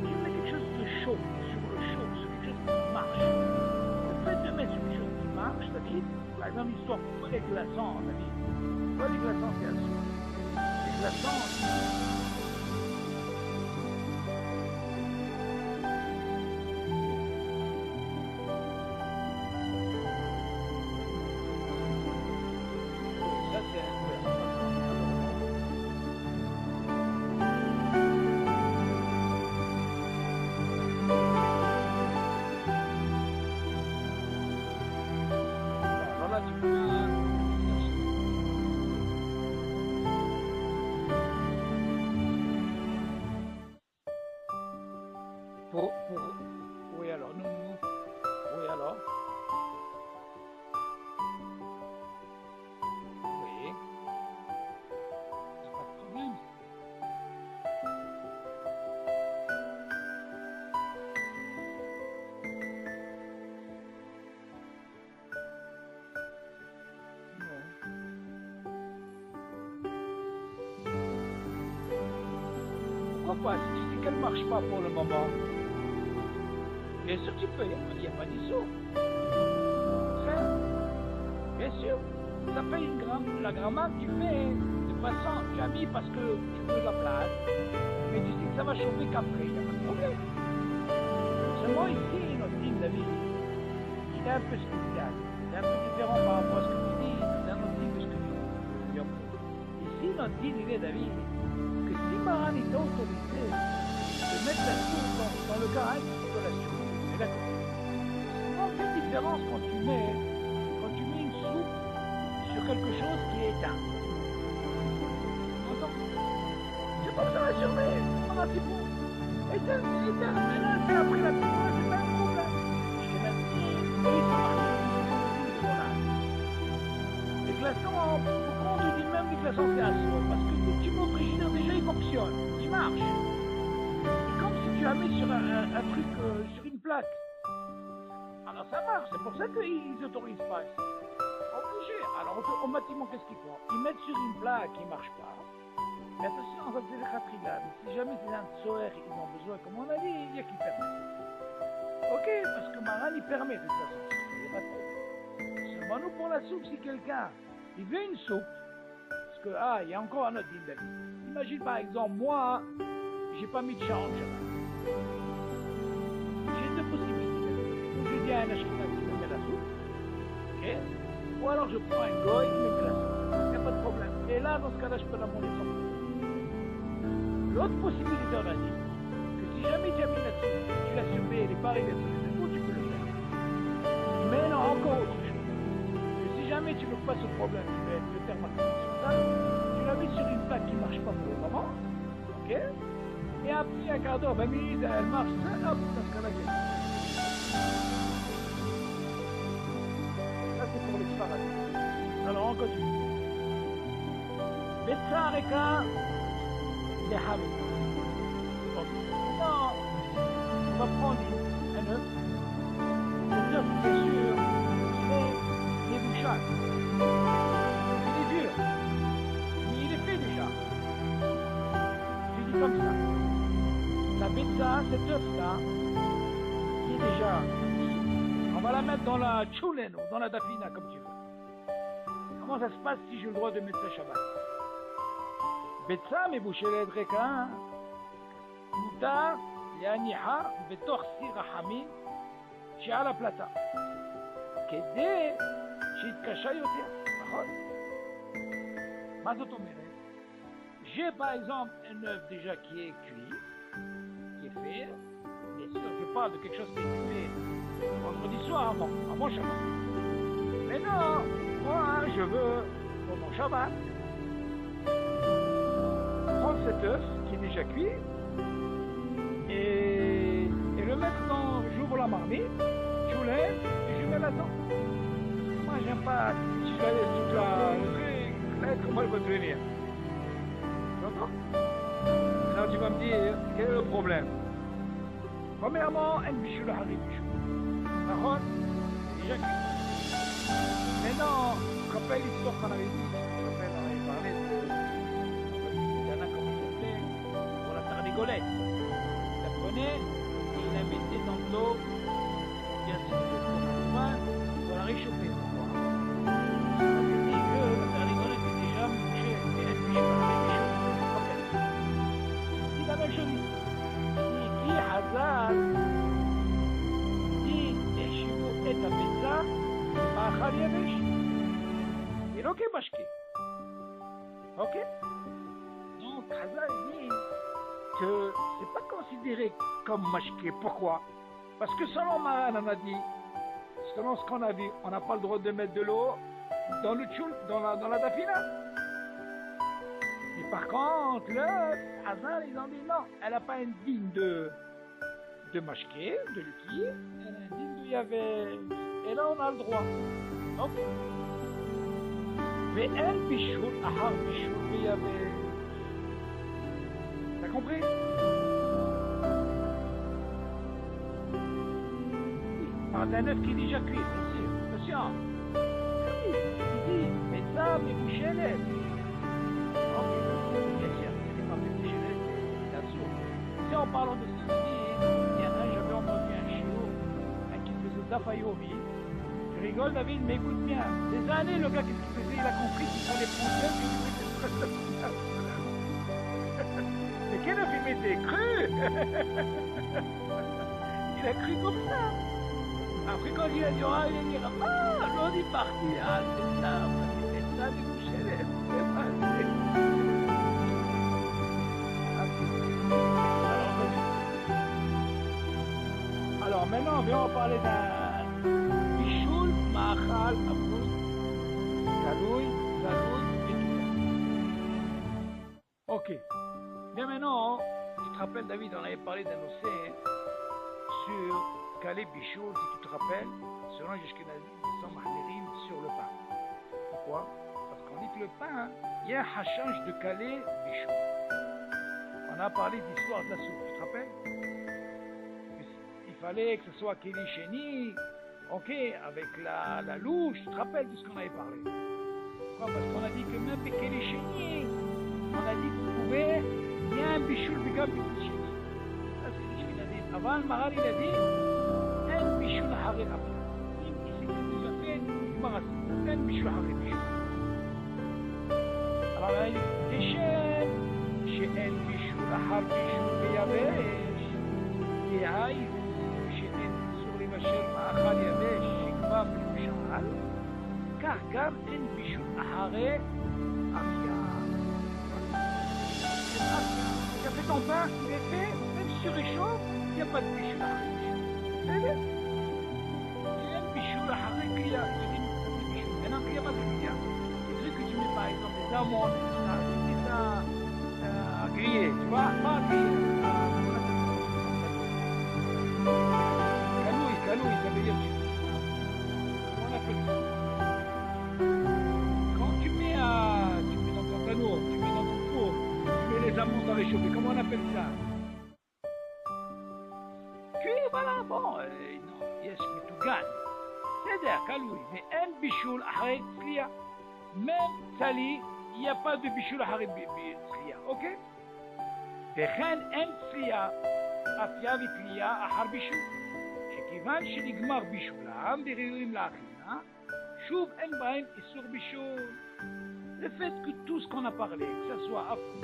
tu mets quelque chose de chaud, sur le chaud, sur quelque chose qui marche. Le fait de mettre sur quelque chose qui marche, David, par exemple, l'histoire pour les glaçons, David. Pourquoi les glaçons, c'est assis? glaçant. Ça, c'est alors là, tu peux oui, alors, nous, oui, alors, oui, c'est pas de problème. Non. Pourquoi pas? Si tu dis qu'elle ne marche pas pour le moment, bien sûr tu peux, il n'y a pas d'issue. Bien sûr, ça paye la grammaire que tu fais de façon, tu as mis parce que tu veux la place, mais tu sais que ça va chauffer qu'après, il n'y a pas de problème. Seulement ici, notre ligne de vie, il est un peu spécial, c'est un peu différent par rapport à ce que tu dis, c'est un autre ligne de ce que tu dis. Ici, notre ligne il est d'avis que si Maran est autorisé de mettre la soupe dans le carré, tu peux la soupe. Mais d'accord. Sinon, quelle différence quand tu mets une soupe sur quelque chose qui est éteint? Entends? C'est pas que ça va surveiller. Voilà, c'est bon. Éteint. Mais là, c'est après la petite fois, c'est pas un problème. Je t'ai même dit, oui, ça marche. Les glaçons, pourquoi on te dit même les glaçons, c'est un saut? Parce que les tubes au frigidaire, déjà, ils fonctionnent. Ils marchent. C'est comme si tu as mis sur un truc, sur une plaque. Alors ça marche, c'est pour ça qu'ils n'autorisent pas. Obligé. Alors automatiquement, qu'est-ce qu'ils font? Ils mettent sur une plaque qui ne marche pas. Mais attention, ça c'est le khatrigad. Si jamais c'est un tsoer, ils ont besoin, comme on a dit, il y a qui permet. Ok, parce que Maran, il permet de toute façon. Il n'y a pas de problème. Seulement nous, pour la soupe, si quelqu'un, il veut une soupe, parce que, il y a encore un autre dîme d'avis. Imagine par exemple, moi, j'ai pas mis de change. J'ai deux possibilités. Je dis à un acheteur qui me met la soupe, ok? Ou alors je prends un goy qui me met la soupe. Il n'y a pas de problème. Et là, dans ce cas-là, je peux la monter sans problème. L'autre possibilité, on a dit, que si jamais tu as mis la soupe, tu l'as surveillé, les paris sur les épaules, tu peux le faire. Mais non, encore autre chose. Que si jamais tu ne veux pas ce problème, tu mets le thermostat sur ça, tu l'as mis sur une plaque qui ne marche pas pour le moment, ok? Et après un quart d'heure, 20 minutes, elle marche, hop, dans ce cas-là, ça c'est pour les Sfaradim. Alors on continue. Betsareka de Hamid. Maintenant, on va prendre un œuf. Cet œuf, bien sûr, il est bouchage. Il est dur. Mais il est fait déjà. Je dis comme ça. La betsa, cet œuf-là, qui est déjà mis, on va la mettre dans la tchoulen ou dans la dafina, comme tu veux. Comment ça se passe si j'ai le droit de mettre ça Shabbat? betsa, מבושלת ריקה, מותר להניחה בתוך סיר רחמים שעל הפלטה, כדי שיתקשה יותר, נכון? מה זאת אומרת? J'ai par exemple un œuf déjà qui est cuit, qui est fait, bien sûr je parle de quelque chose qui est fait vendredi soir avant Shabbat. Mais non, moi je veux pour mon Shabbat prendre cet œuf qui est déjà cuit et le mettre dans, j'ouvre la marmite, je lève et je mets là-dedans. Parce que moi j'aime pas, si je la laisse toute le truc, comment elle va devenir? Tu entends? Maintenant tu vas me dire, quel est le problème? Premièrement, un bichou, le harry bichou. D'accord? C'est déjà cuit. Maintenant, je me rappelle l'histoire qu'on avait dit, je me rappelle, on avait parlé de comme il s'appelait, pour la tardigolette. Il la prenait et il la mettait dans l'eau, bien sûr, pour la réchauffer. On avait dit que la tardigolette était déjà mouchée, elle était bouchée par la bichou. מאכל יבש. ולא כמשקה. Ok? Donc, Hazal dit que c'est pas considéré comme mashké. Pourquoi? Parce que selon Maran, on a dit, selon ce qu'on a vu, on n'a pas le droit de mettre de l'eau dans le tchoul, dans la dafina. Et par contre, l'œuf, Hazal, ils ont dit non, elle n'a pas un digne de mashké, de liquide, elle a un digne de yavé. Et là, on a le droit. Ok? Mais elle, bichoul, ahar, bichoul, yavé. T'as compris? Par d'un œuf qui est déjà cuit, bien sûr. Attention. Oui, il dit, mais ça, mais boucher l'air. Ok, bien sûr, c'est pas boucher l'air, c'est la source. Si en parlant de ce il y en a, j'avais entendu un chiot qui faisait Dafayomi. Je rigole, David, mais écoute bien. Des années, le gars, qu'est-ce qu'il faisait? Il a compris qu'il fallait prendre l'œuf et qu'il faisait mais quel œuf il mettait? Cru. Il a cru comme ça. Après, quand il a dit, ah, il a dit, ah, l'on est parti. Ah, c'est ça, de coucher les. C'est passé. Alors, maintenant, on va parler d'un bichoul, ma'achal, amour, galoui, et tout ça. Ok. Bien maintenant, tu te rappelles, David, on avait parlé d'un océan sur Calais Bichoul, si tu te rappelles, selon Yeshkenazi, ils sont mahmirim sur le pain. Pourquoi? Parce qu'on dit que le pain, il y a un hachage de Calais Bichoul. On a parlé d'histoire de la soupe, tu te rappelles? Il fallait que ce soit Kéli Chéni, ok, avec la louche, tu te rappelles de ce qu'on avait parlé? Pourquoi? Parce qu'on a dit que même Kéli Chéni, on a dit que vous pouvez, il y a un bichoul bigam Kéli Chéni. Ça c'est Yeshkenazi. Avant, le Maral, il a dit, un bichoul haré après. C'est ce que ça fait, il m'a rassis. Un bichoul haré bichoul. Alors là, il dit, Déchet, chez un bichoul har bichoul beyavesh, et aïe, chez un sur les vachers ma'achal yavesh, shikva b'shal, car gam un bichoul haré afia. Tu as fait ton pain, il est fait, même si tu réchauffes, il n'y a pas de bichoul haré. C'est un bichoul haré qu'il y a. Maintenant qu'il n'y a pas de bichoul. Les trucs que tu mets par exemple, des amandes, ça grillé, tu vois, pas grillé. Canouille, ça veut dire comment on appelle ça? Quand tu mets dans ton canot, tu mets dans ton four, tu mets les amandes à réchauffer, comment on appelle ça? Cuit, voilà, bon, non, yes, mais tout gagne. C'est-à-dire, canouille, mais un bichoul arrête, slia, même sali, il n'y a pas de bichoul arrête, slia, ok? וכן אין צלייה, אפיה ותלייה אחר בישול, שכיוון שנגמר בישולם וראויים לאכילה, שוב אין בהם איסור בישול. Le fait que tout ce qu'on a parlé, que ce soit afou,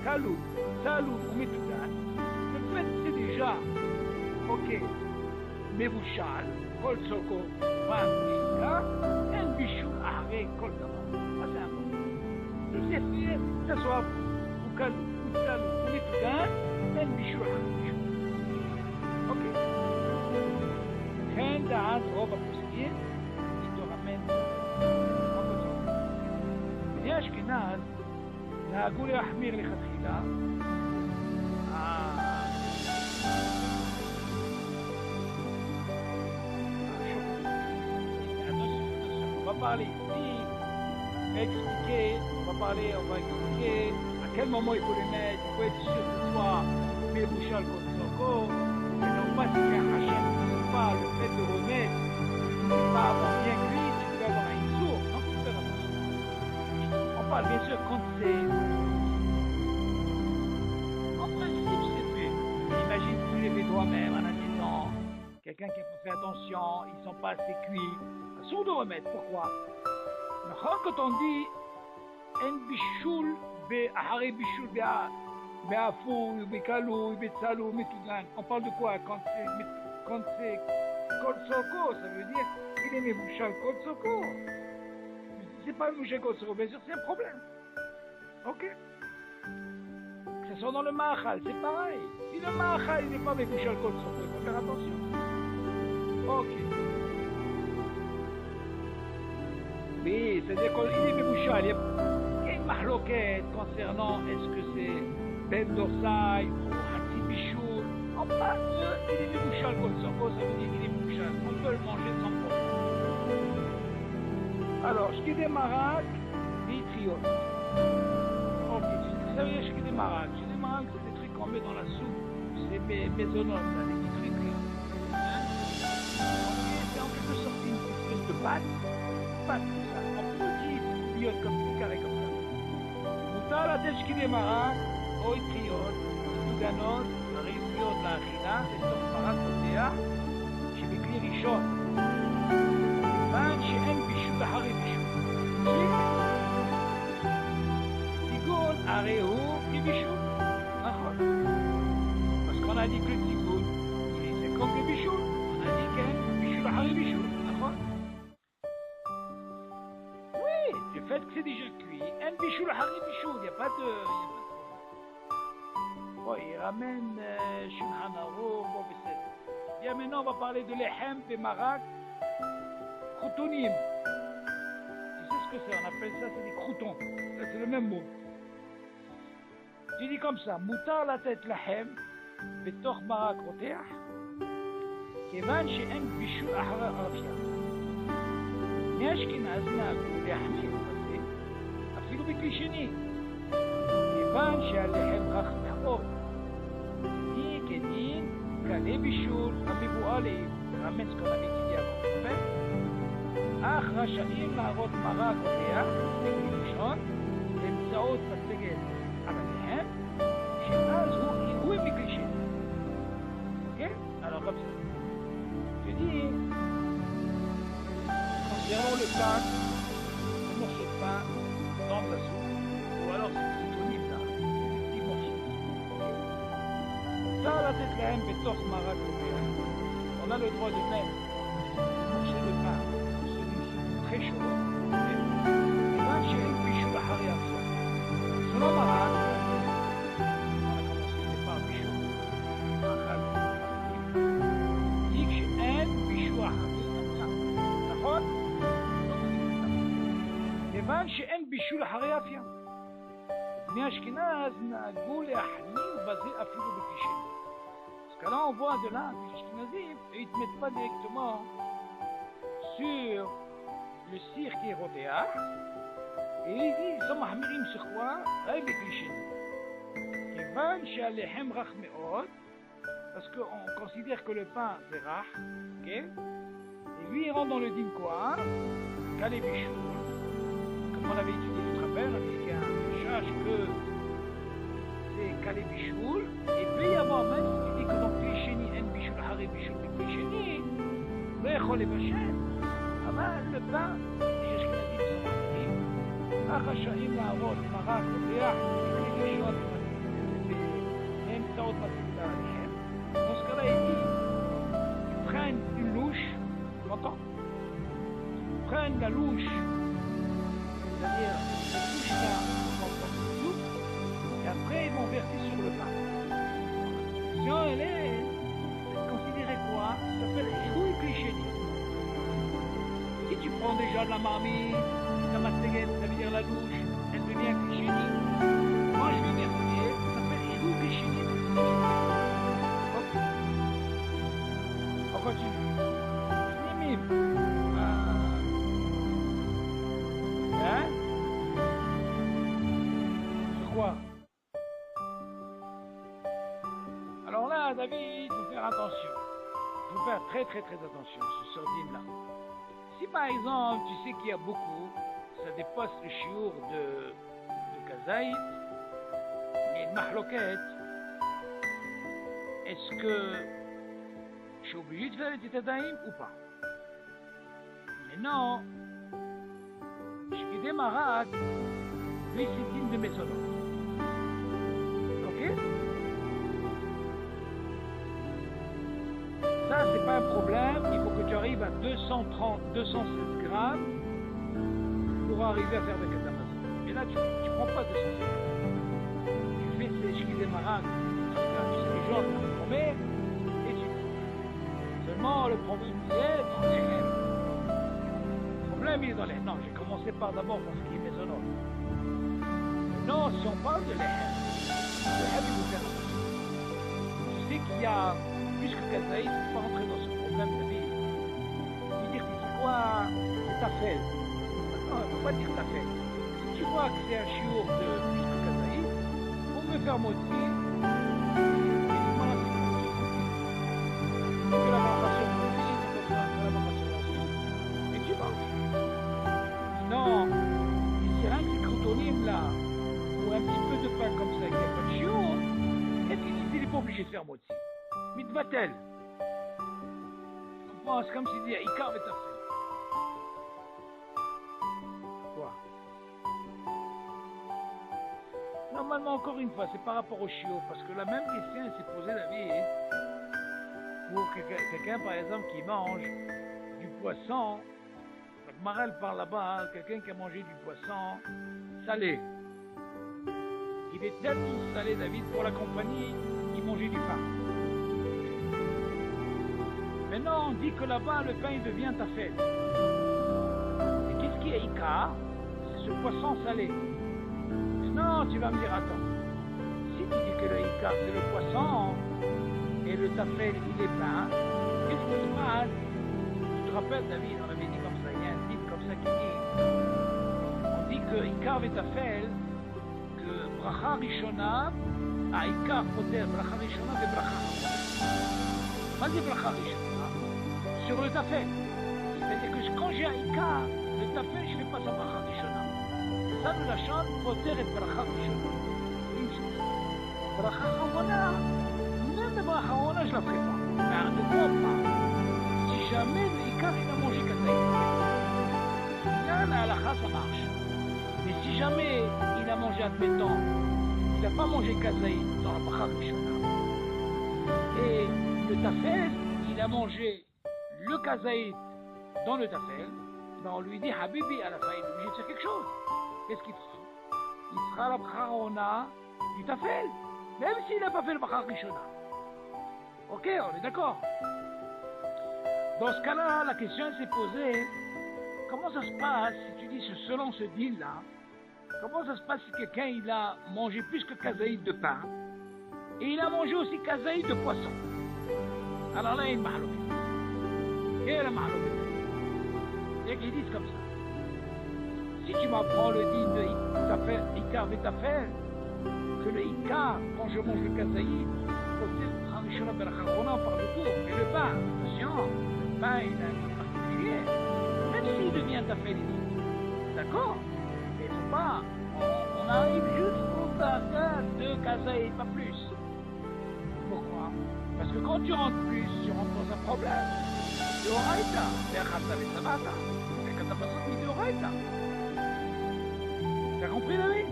kaloud, saloud ou métoudan, le fait que c'est déjà, ok, מבושל, כל צוקו, והמשיכה, אין בישול אחרי כל דבר. מה זה אמור? זה fait, que ce soit afou, ou kaloud, ou métoudan, אין בישול אחרי בישול. אוקיי. לכן דעת רוב הפוסקים, בני אשכנז נהגו להחמיר לכתחילה. On va parler ici, on va expliquer à quel moment il faut les mettre, il faut être sûr que ce soit Mébouchal contre Soko, et non pas si un Hachem ne sait pas le fait de remettre, pas avoir bien cuit, tu peux avoir un sourd, non, faut faire attention. On parle bien sûr quand c'est... En principe, c'est fait. Imagine que tu les fais toi-même en attendant. Quelqu'un qui n'a pas fait attention, ils ne sont pas assez cuits. Sourd de remettre, pourquoi? Quand on dit un bichoul, ahare bichoul, be'afou, be'kalou, be'tzalou, metoudan, on parle de quoi quand c'est Kolsoko, ça veut dire il est Mebouchal Kolsoko. Si c'est pas Mebouchal Kolsoko, bien sûr, c'est un problème. Ok. Que ce soit dans le Mahal, c'est pareil. Si le Mahal n'est pas Mebouchal Kolsoko, il faut faire attention. Ok. Oui, c'est-à-dire qu'il est Mebouchal. Il y a une mahloquette concernant est-ce que c'est Ben Dorsai ou Hatsi Bichoul. En face, il est Mebouchal Kolsoko, ça veut dire qu'il est Mebouchal. On peut le manger sans problème. Alors, ce qui est des maraques, des trioles. Ok, ça veut dire ce qui est des maraques. Ce qui est des maraques, c'est des trucs qu'on met dans la soupe. C'est maisonnomes, là, des petits trucs. Hein? C'est en quelque sorte une espèce de pâte. Pâte, ça. En petite biote comme ça, carré comme ça. Moutar la tête, ce qui est des maraques, oi trioles, סוגנות, ריביות לאכילה, לתוך מרק קוטח, שבכלי ראשון, כיוון שאין בישול אחרי בישול. טיגון הרי הוא כבישול, נכון. אז qu'on a dit que le טיגון, c'est comme le בישול, on a dit qu'un בישול אחרי בישול, נכון. Oui, le fait que c'est déjà cuit, un בישול אחרי בישול, il n'y a pas de... Bon, il ramène Shulchan Aruch, bon, c'est... Bien, maintenant, on va parler de l'Ehem, des Marak, Kroutonim. Tu sais ce que c'est? On appelle ça, c'est des croutons. C'est le même mot. Tu dis comme ça, Moutar la tête l'Ehem, Betor Marak Roteach, Kevan she'en Bishul Ahra Arafia. Nashkin Aznab, L'Ehmi, אפילו בכלי שני. כיוון שהלחם רך מאוד, היא כדין כלי בישול המבואה לרמז כל המצידיה כופן, אך רשאים להראות מרק ריח בכלי ראשון באמצעות מצגת על הלחם, שאז הוא עירוי בכלי שני. כן? Alors comme ça. Je dis, concernant le pain, le morceau de pain dans de la soupe, ou alors c'est disponible là, des petits morceaux. Ça, la tête là, בתוך מרק ריח. On a le droit de mettre des morceaux de pain sur une soupe très chaude, כיוון שאין בישול אחרי אפיה. Selon מרק, on a commencé par בישול, מאכל dit שאין בישול אחרי אפיה. נכון? כיוון שאין בישול אחרי אפיה. בני אשכנז נהגו להחמיר בזה אפילו בכלי שני. Parce que là on voit de là, les Ashkenazim, ils ne te mettent pas directement sur le cire qui est rotéa, et ils disent, ils sont mahmirim sur quoi? Avec les clichés. כיוון שהלחם רך מאוד, parce qu'on considère que le pain c'est rare, ok? Et lui il rentre dans le din quoi? Kalé bichou. Comme on avait étudié, tu te rappelles, on a dit qu'il y a un chage que c'est Kalé Bichoul, et peut y avoir même ce qui dit que dans Clichéni, en Bichoul, Harry Bichoul, mais Clichéni, le Echol et Bachem, אבל le pain, יש כנדים סמכים, החשאים לערות מרק וריח, בכלי ראשון, באמצעות מצלתה עליהם, dans ce cas-là, il dit, ils prennent une louche, tu m'entends? Ils prennent la louche, c'est-à-dire la louche là, et après ils vont verser sur le pain. Si elle est considérée quoi? Ça s'appelle Irouille Clichéni. Si tu prends déjà de la marmite, la mastéguette, ça veut dire la douche, elle devient Clichéni. Moi je vais verser, ça s'appelle Irouille Clichéni. Ok. On continue. Nimim. Hein? Sur quoi? Alors là, David, il faut faire attention. Il faut faire très attention, ce sordine-là. Si par exemple, tu sais qu'il y a beaucoup, ça dépasse le chiour de Kazaït, et de Mahloket, est-ce que je suis obligé de faire les Titadaïm ou pas? Mais non, je suis des Marak, lui c'est une de mes solos. Ok? Ça, c'est pas un problème, il arrives à 230, 216 grammes pour arriver à faire de Katamazon. Et là, tu ne prends pas 216 grammes. Tu fais ces chiquis des marades, les gens qui vont comer, et tu fais. Seulement, le problème, c'est dans les haines. Le problème, il est dans les haines. Non, j'ai commencé par d'abord par ce qui est maisonnant. Non, si on parle de l'haine, le haine, il vous fait attention. Tu sais qu'il y a, plus que Kazaï, il ne faut pas rentrer dans ce problème de vie. C'est quoi, c'est ta fête. Non, il ne faut pas dire ta fête. Si tu vois que c'est un chiour de plus que Kazaï, pour me faire moitié, que la marmation continue, c'est comme ça, la marmation ensuite. Et tu manges. Non, si c'est un petit croutonium là, ou un petit peu de pain comme ça, il n'y a pas de chiour, est-ce qu'il n'est pas obligé de faire moitié? Mitbatel. Tu comprends? C'est comme s'il dit, Ikar et ta fait. Normalement, encore une fois, c'est par rapport au chiot, parce que la même question s'est posée la vie pour quelqu'un, par exemple, qui mange du poisson. Donc, Marel parle là-bas, quelqu'un qui a mangé du poisson salé. Il est tellement salé, David, pour la compagnie, il mangeait du pain. Maintenant, on dit que là-bas, le pain, il devient ta fête. Et qu'est-ce qui est Ika? C'est ce poisson salé. Non, tu vas me dire, attends, si tu dis que le Ika c'est le poisson et le tafel il est pain, qu'est-ce qui se passe? Tu te rappelles, David, on avait dit comme ça, il y a un titre comme ça qui dit, on dit que Ika et tafel, que bracha rishona, à Ika poter bracha rishona et bracha rishona. Pas dit bracha rishona, sur le tafel. C'est-à-dire que quand j'ai un Ika, le tafel, je ne fais pas sa bracha rishona. Ça nous la chante, poter et bracha rishona. Une chose. Bracha rishona, même le bracha rishona, je ne la ferai pas. Mais de quoi on parle? Si jamais le Ikar il a mangé kazaï, là, la halakha, ça marche. Mais si jamais il a mangé, admettons, il n'a pas mangé kazaï dans la bracha rishona, et le tafel, il a mangé le kazaï dans le tafel, ben on lui dit, Habibi, à la fin, il est obligé de faire quelque chose. Qu'est-ce qu'il fera? Il fera la bracha rishona du tafel, même s'il n'a pas fait le bracha rishona. Ok, on est d'accord. Dans ce cas-là, la question s'est posée, comment ça se passe si tu dis selon ce deal-là, comment ça se passe si quelqu'un il a mangé plus que kazaïd de pain, et il a mangé aussi kazaïd de poisson? Alors là, il m'a halloué. Quel m'a halloué? Et qu'ils disent comme ça. Si tu m'apprends le din de Ikar Vetafel, que le Ikar, quand je mange le kazaïd, on parle de tout, mais le pain, attention, le pain il a un goût particulier, même s'il devient tafel ici. D'accord? Mais il ne faut pas, on arrive juste au target de kazaïd, pas plus. Pourquoi? Parce que quand tu rentres plus, tu rentres dans un problème. De Horaïta, c'est un Khassab et Sabata. C'est quand tu as besoin de Horaïta. Tu as compris la vie?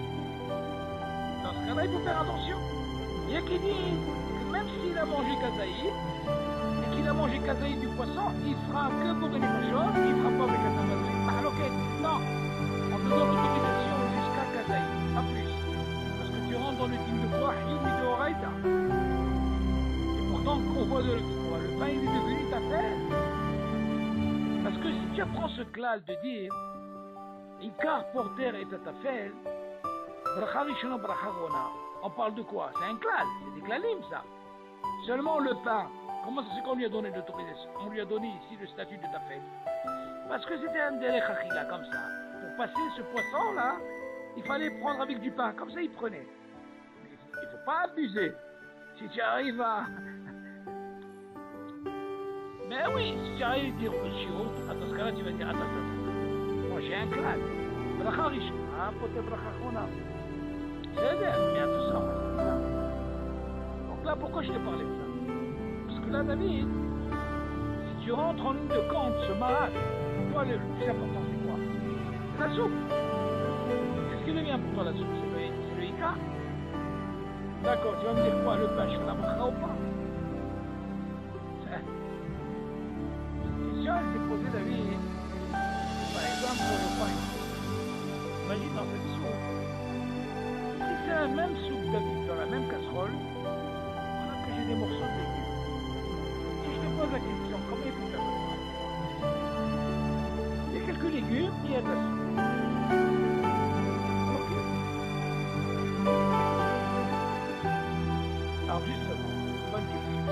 Dans ce cas-là, il faut faire attention. Il y a qui disent que même s'il a mangé kazaïd, et qu'il a mangé kazaïd du poisson, il fera que pour une chose, il ne fera pas avec la tabaski. Ah, ok, non. On te donne l'autorisation jusqu'à kazaïd, pas plus. Parce que tu rentres dans le type de quoi, Hioumi de Horaïta. Et pourtant, on voit le pain, il est devenu ta terre. Parce que si tu apprends ce clal de dire, Ikar porter et tatafel, bracha rishona bracha rona, on parle de quoi? C'est un clal, c'est des clalim ça. Seulement le pain, comment ça c'est qu'on lui a donné l'autorisation? On lui a donné ici le statut de tafel. Parce que c'était un derech achila comme ça. Pour passer ce poisson là, il fallait prendre avec du pain, comme ça il prenait. Mais il ne faut pas abuser. Si tu arrives à... Mais oui, si tu arrives à dire au chiot, dans ce cas-là tu vas dire, attends, moi j'ai un clal. Bracha rishona, poter bracha rona. C'est bien tout ça. Donc là, pourquoi je te parlais de ça? Parce que là, David, si tu rentres en ligne de compte, ce malade, toi, le plus important, c'est quoi? C'est la soupe. Qu'est-ce qui devient pour toi la soupe? C'est le Ika. D'accord, tu vas me dire quoi? Le pain, je fais la bracha ou pas? Cette question, elle s'est pose la question, comment il faut faire le pain? Il y a quelques légumes, il y a de la soupe. Ok. Alors justement, bonne question.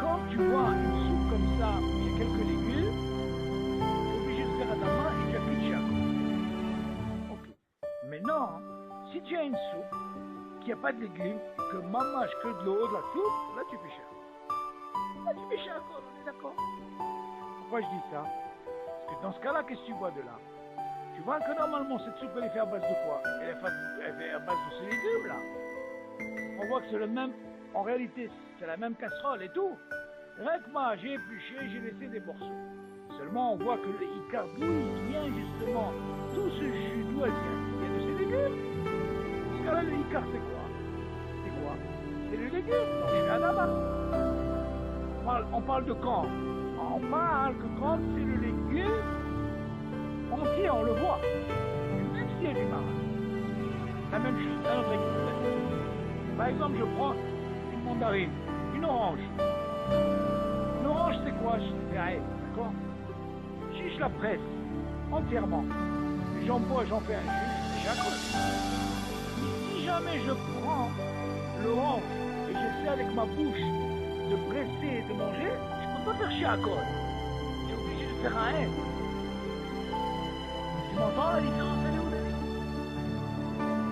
Quand tu vois une soupe comme ça, où il y a quelques légumes, tu es obligé de faire à ta main et tu as pitché à côté. Ok. Maintenant, si tu as une soupe qui n'a pas de légumes, et que mâche que de l'eau, de la soupe, là tu fais cher. Là tu fais cher encore, on est d'accord? Pourquoi je dis ça? Parce que dans ce cas-là, qu'est-ce que tu vois de là? Tu vois que normalement cette soupe elle est faite à base de quoi? Elle est faite à base de ces légumes là. On voit que c'est le même, en réalité c'est la même casserole et tout. Rien que moi j'ai épluché, j'ai laissé des morceaux. Seulement on voit que le Icar, d'où il vient justement, tout ce jus, d'où elle vient? Il vient de ces légumes. Dans ce cas-là, le Icar c'est quoi? C'est quoi? C'est le légume. Donc je suis à la base. On parle de quand? On parle que quand c'est le légume entier, on le voit. Même s'il y a du marin. La même chose, un autre exemple. Par exemple, je prends une mandarine, une orange. Une orange, c'est quoi? C'est d'accord? Si je la presse entièrement, j'en fais un jus, chaque fois. Si jamais je prends l'orange et j'essaie avec ma bouche de presser et de manger, je ne peux pas faire chier à code. Je suis obligé de faire un M. Tu m'entends la différence? Elle est où, David?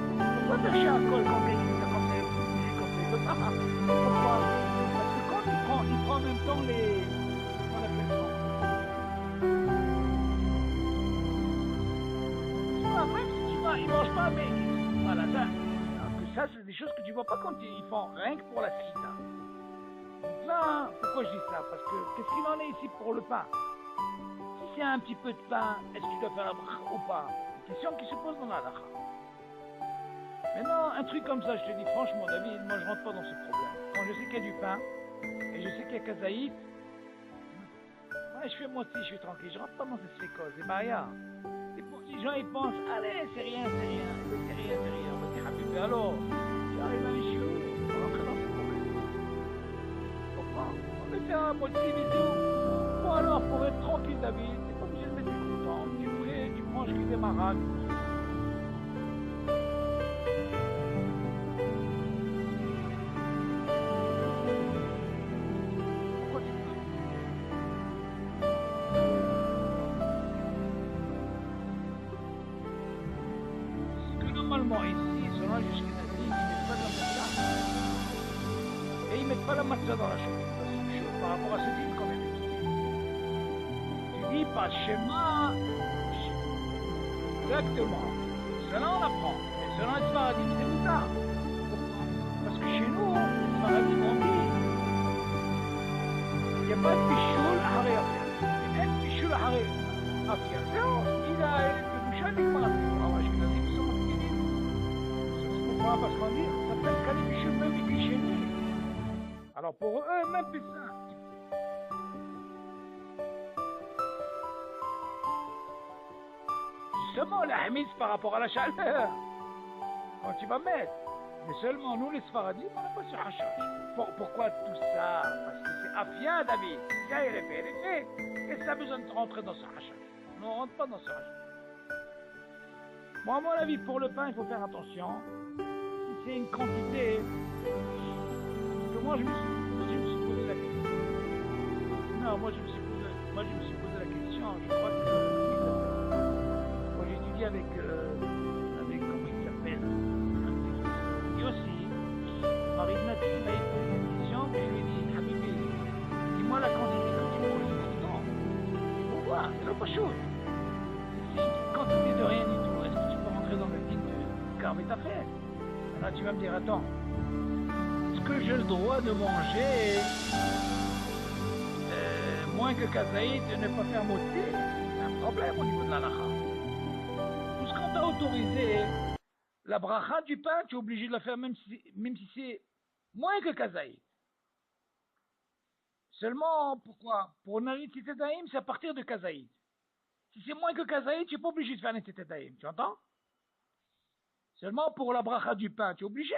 Je ne peux pas faire chier à code quand quelqu'un est comme ça. Je ne peux pas. Pourquoi? Parce que quand il prend en même temps les... Comment on appelle ça? Tu vois, même si tu vois, ils ne mangent pas, mais... Voilà, ça c'est des choses que tu ne vois pas quand ils font rien que pour la srita. Là, pourquoi je dis ça? Parce que qu'est-ce qu'il en est ici pour le pain? Si c'est un petit peu de pain, est-ce que tu dois faire la bracha ou pas? Une question qui se pose dans la lacha. Maintenant, un truc comme ça, je te dis franchement, David, moi je rentre pas dans ce problème. Quand je sais qu'il y a du pain, et je sais qu'il y a kazaït, ouais, je fais moi aussi, je suis tranquille, je rentre pas dans cette fréquence, c'est Maria. Et pour les gens, ils pensent, allez, c'est rien, c'est rien, c'est rien, c'est rien, on va dire, Habib, alors, j'arrive à un chiot, on va rentrer dans ce problème. On va faire un mot de bisous. Bon alors, pour être tranquille, David, t'es pas obligé de mettre du content. Tu manges que des marades. Pourquoi tu dis ça? C'est que normalement, ici, selon les Ashkénazim, ils mettent pas de la matzah. Et ils mettent pas la matzah dans la chose. Par rapport à ce dîme qu'on vient d'étudier. Tu dis pas schéma. Exactement. Cela on apprend. Mais selon les Sfaradim, c'est moutar. Pourquoi? Parce que chez nous, les Sfaradim ont dit il n'y a pas de pichoul à Haré Afia. Il y a un pichoul à Haré Afia. C'est il a été bouché avec moi. Alors, je vais dire, pourquoi? Parce qu'on dit ça s'appelle quand les pichouls même écrit chez nous. Alors pour eux, même plus ça. Seulement la hamise par rapport à la chaleur. Quand tu vas mettre. Mais seulement nous les Sfaradim, on n'a pas ce hachage. Pourquoi tout ça? Parce que c'est Afia, David. Ça, il est fait. Qu'est-ce que ça a besoin de rentrer dans ce hachage? Non, on ne rentre pas dans ce hachage. Bon, à mon avis, pour le pain, il faut faire attention. Si c'est une quantité... Parce que moi, je me suis posé la question. Non, moi, je me suis posé la question. Je crois que... Moi, j'ai étudié avec comment il s'appelle, Yossi, Marie de Nati, il m'a posé une question, puis je lui ai dit, Habibi, dis-moi la quantité que tu manges tout le temps. Pourquoi? C'est le pachout. C'est une quantité de rien du tout. Est-ce que tu peux rentrer dans le dîme de carver ta fête? Là, tu vas me dire, attends, est-ce que j'ai le droit de manger moins que kazaït et ne pas faire moitié? C'est un problème au niveau de la lacha. Quand tu as autorisé la bracha du pain, tu es obligé de la faire même si c'est moins que kazaït. Seulement, pourquoi? Pour Narit Daïm, c'est à partir de kazaït. Si c'est moins que kazaït, tu n'es pas obligé de faire Narit Daïm. Tu entends? Seulement pour la bracha du pain, tu es obligé.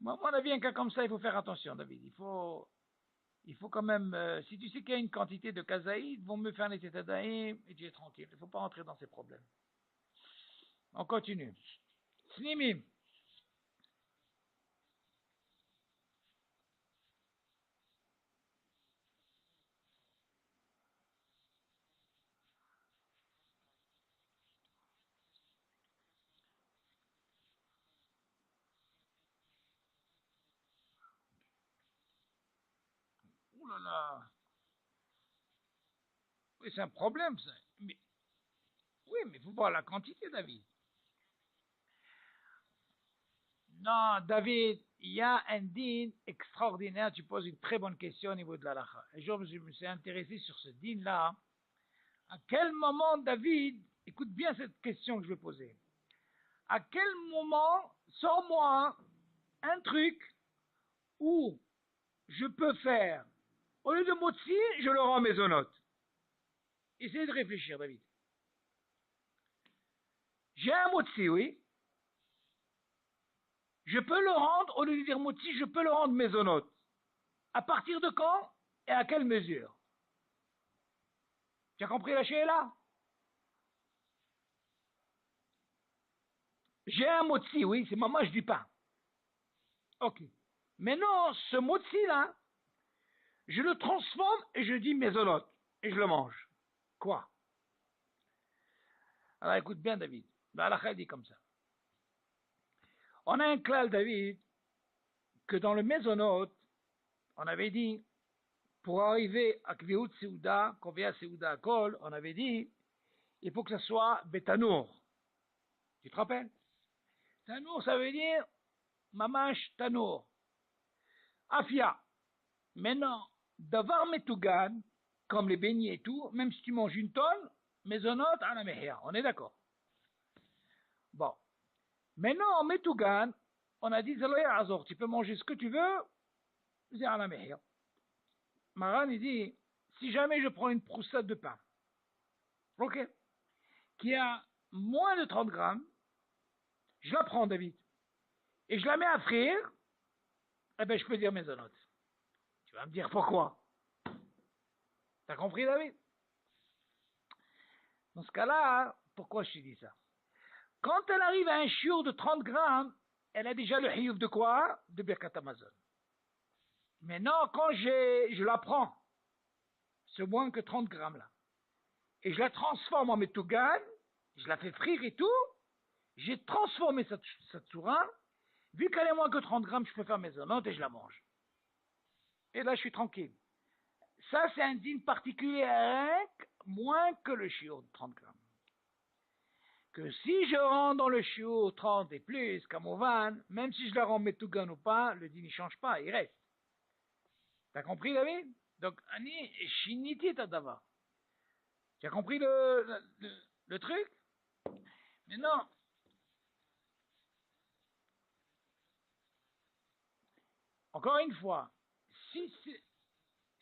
Moi, à mon avis, un cas comme ça, il faut faire attention, David. Il faut quand même, si tu sais qu'il y a une quantité de kazaïd, vont me faire les tétadaïm et tu es tranquille. Il ne faut pas entrer dans ces problèmes. On continue. Snimim. Ouh là là. Oui, c'est un problème, ça. Oui, mais il faut voir la quantité, David. Non, David, il y a un din extraordinaire. Tu poses une très bonne question au niveau de la lacha. Un jour, je me suis intéressé sur ce din-là. À quel moment, David, écoute bien cette question que je vais poser. À quel moment, sors-moi un truc où je peux faire, au lieu de motzi, je le rends maisonnote. Essayez de réfléchir, David. J'ai un motzi, oui. Je peux le rendre, au lieu de dire motzi, je peux le rendre maisonnote. À partir de quand et à quelle mesure? Tu as compris la là? J'ai un motzi, oui, c'est maman, je dis pas. Ok. Maintenant, ce motzi-là, je le transforme et je dis maisonnote. Et je le mange. Quoi? Alors écoute bien, David. La dit comme ça. On a un clal, David, que dans le maisonnote, on avait dit, pour arriver à Kviut Seuda, Kovia Seuda Kol, on avait dit, il faut que ce soit Betanour. Tu te rappelles? Tanour, ça veut dire Mamash Tanour. Afia. Maintenant, Davar Metugan, comme les beignets et tout, même si tu manges une tonne, maisonnote à la mehia. On est d'accord? Bon. Maintenant, en Metugan, on a dit Zaloya Azor, tu peux manger ce que tu veux, c'est à la mehia. Maran, il dit, si jamais je prends une proussade de pain, ok, qui a moins de 30 grammes, je la prends, David, et je la mets à frire, eh ben, je peux dire maisonnote. Tu vas me dire pourquoi. T'as compris, David? Dans ce cas-là, pourquoi je te dis ça? Quand elle arrive à un chiour de 30 grammes, elle a déjà le hiouf de quoi? De Birkat Amazon. Maintenant, quand je la prends, ce moins que 30 grammes là, et je la transforme en metougan, je la fais frire et tout, j'ai transformé cette soura, vu qu'elle est moins que 30 grammes, je peux faire mes onotes et je la mange. Et là, je suis tranquille. Ça, c'est un dîne particulier avec moins que le chiot de 30 grammes. Que si je rends dans le chiot 30 et plus, comme au van, même si je la rends metougan ou pas, le dîne ne change pas, il reste. T'as compris, David? Donc, Ani, Shiniti Tadava. Tu as compris le truc? Mais non. Encore une fois, si,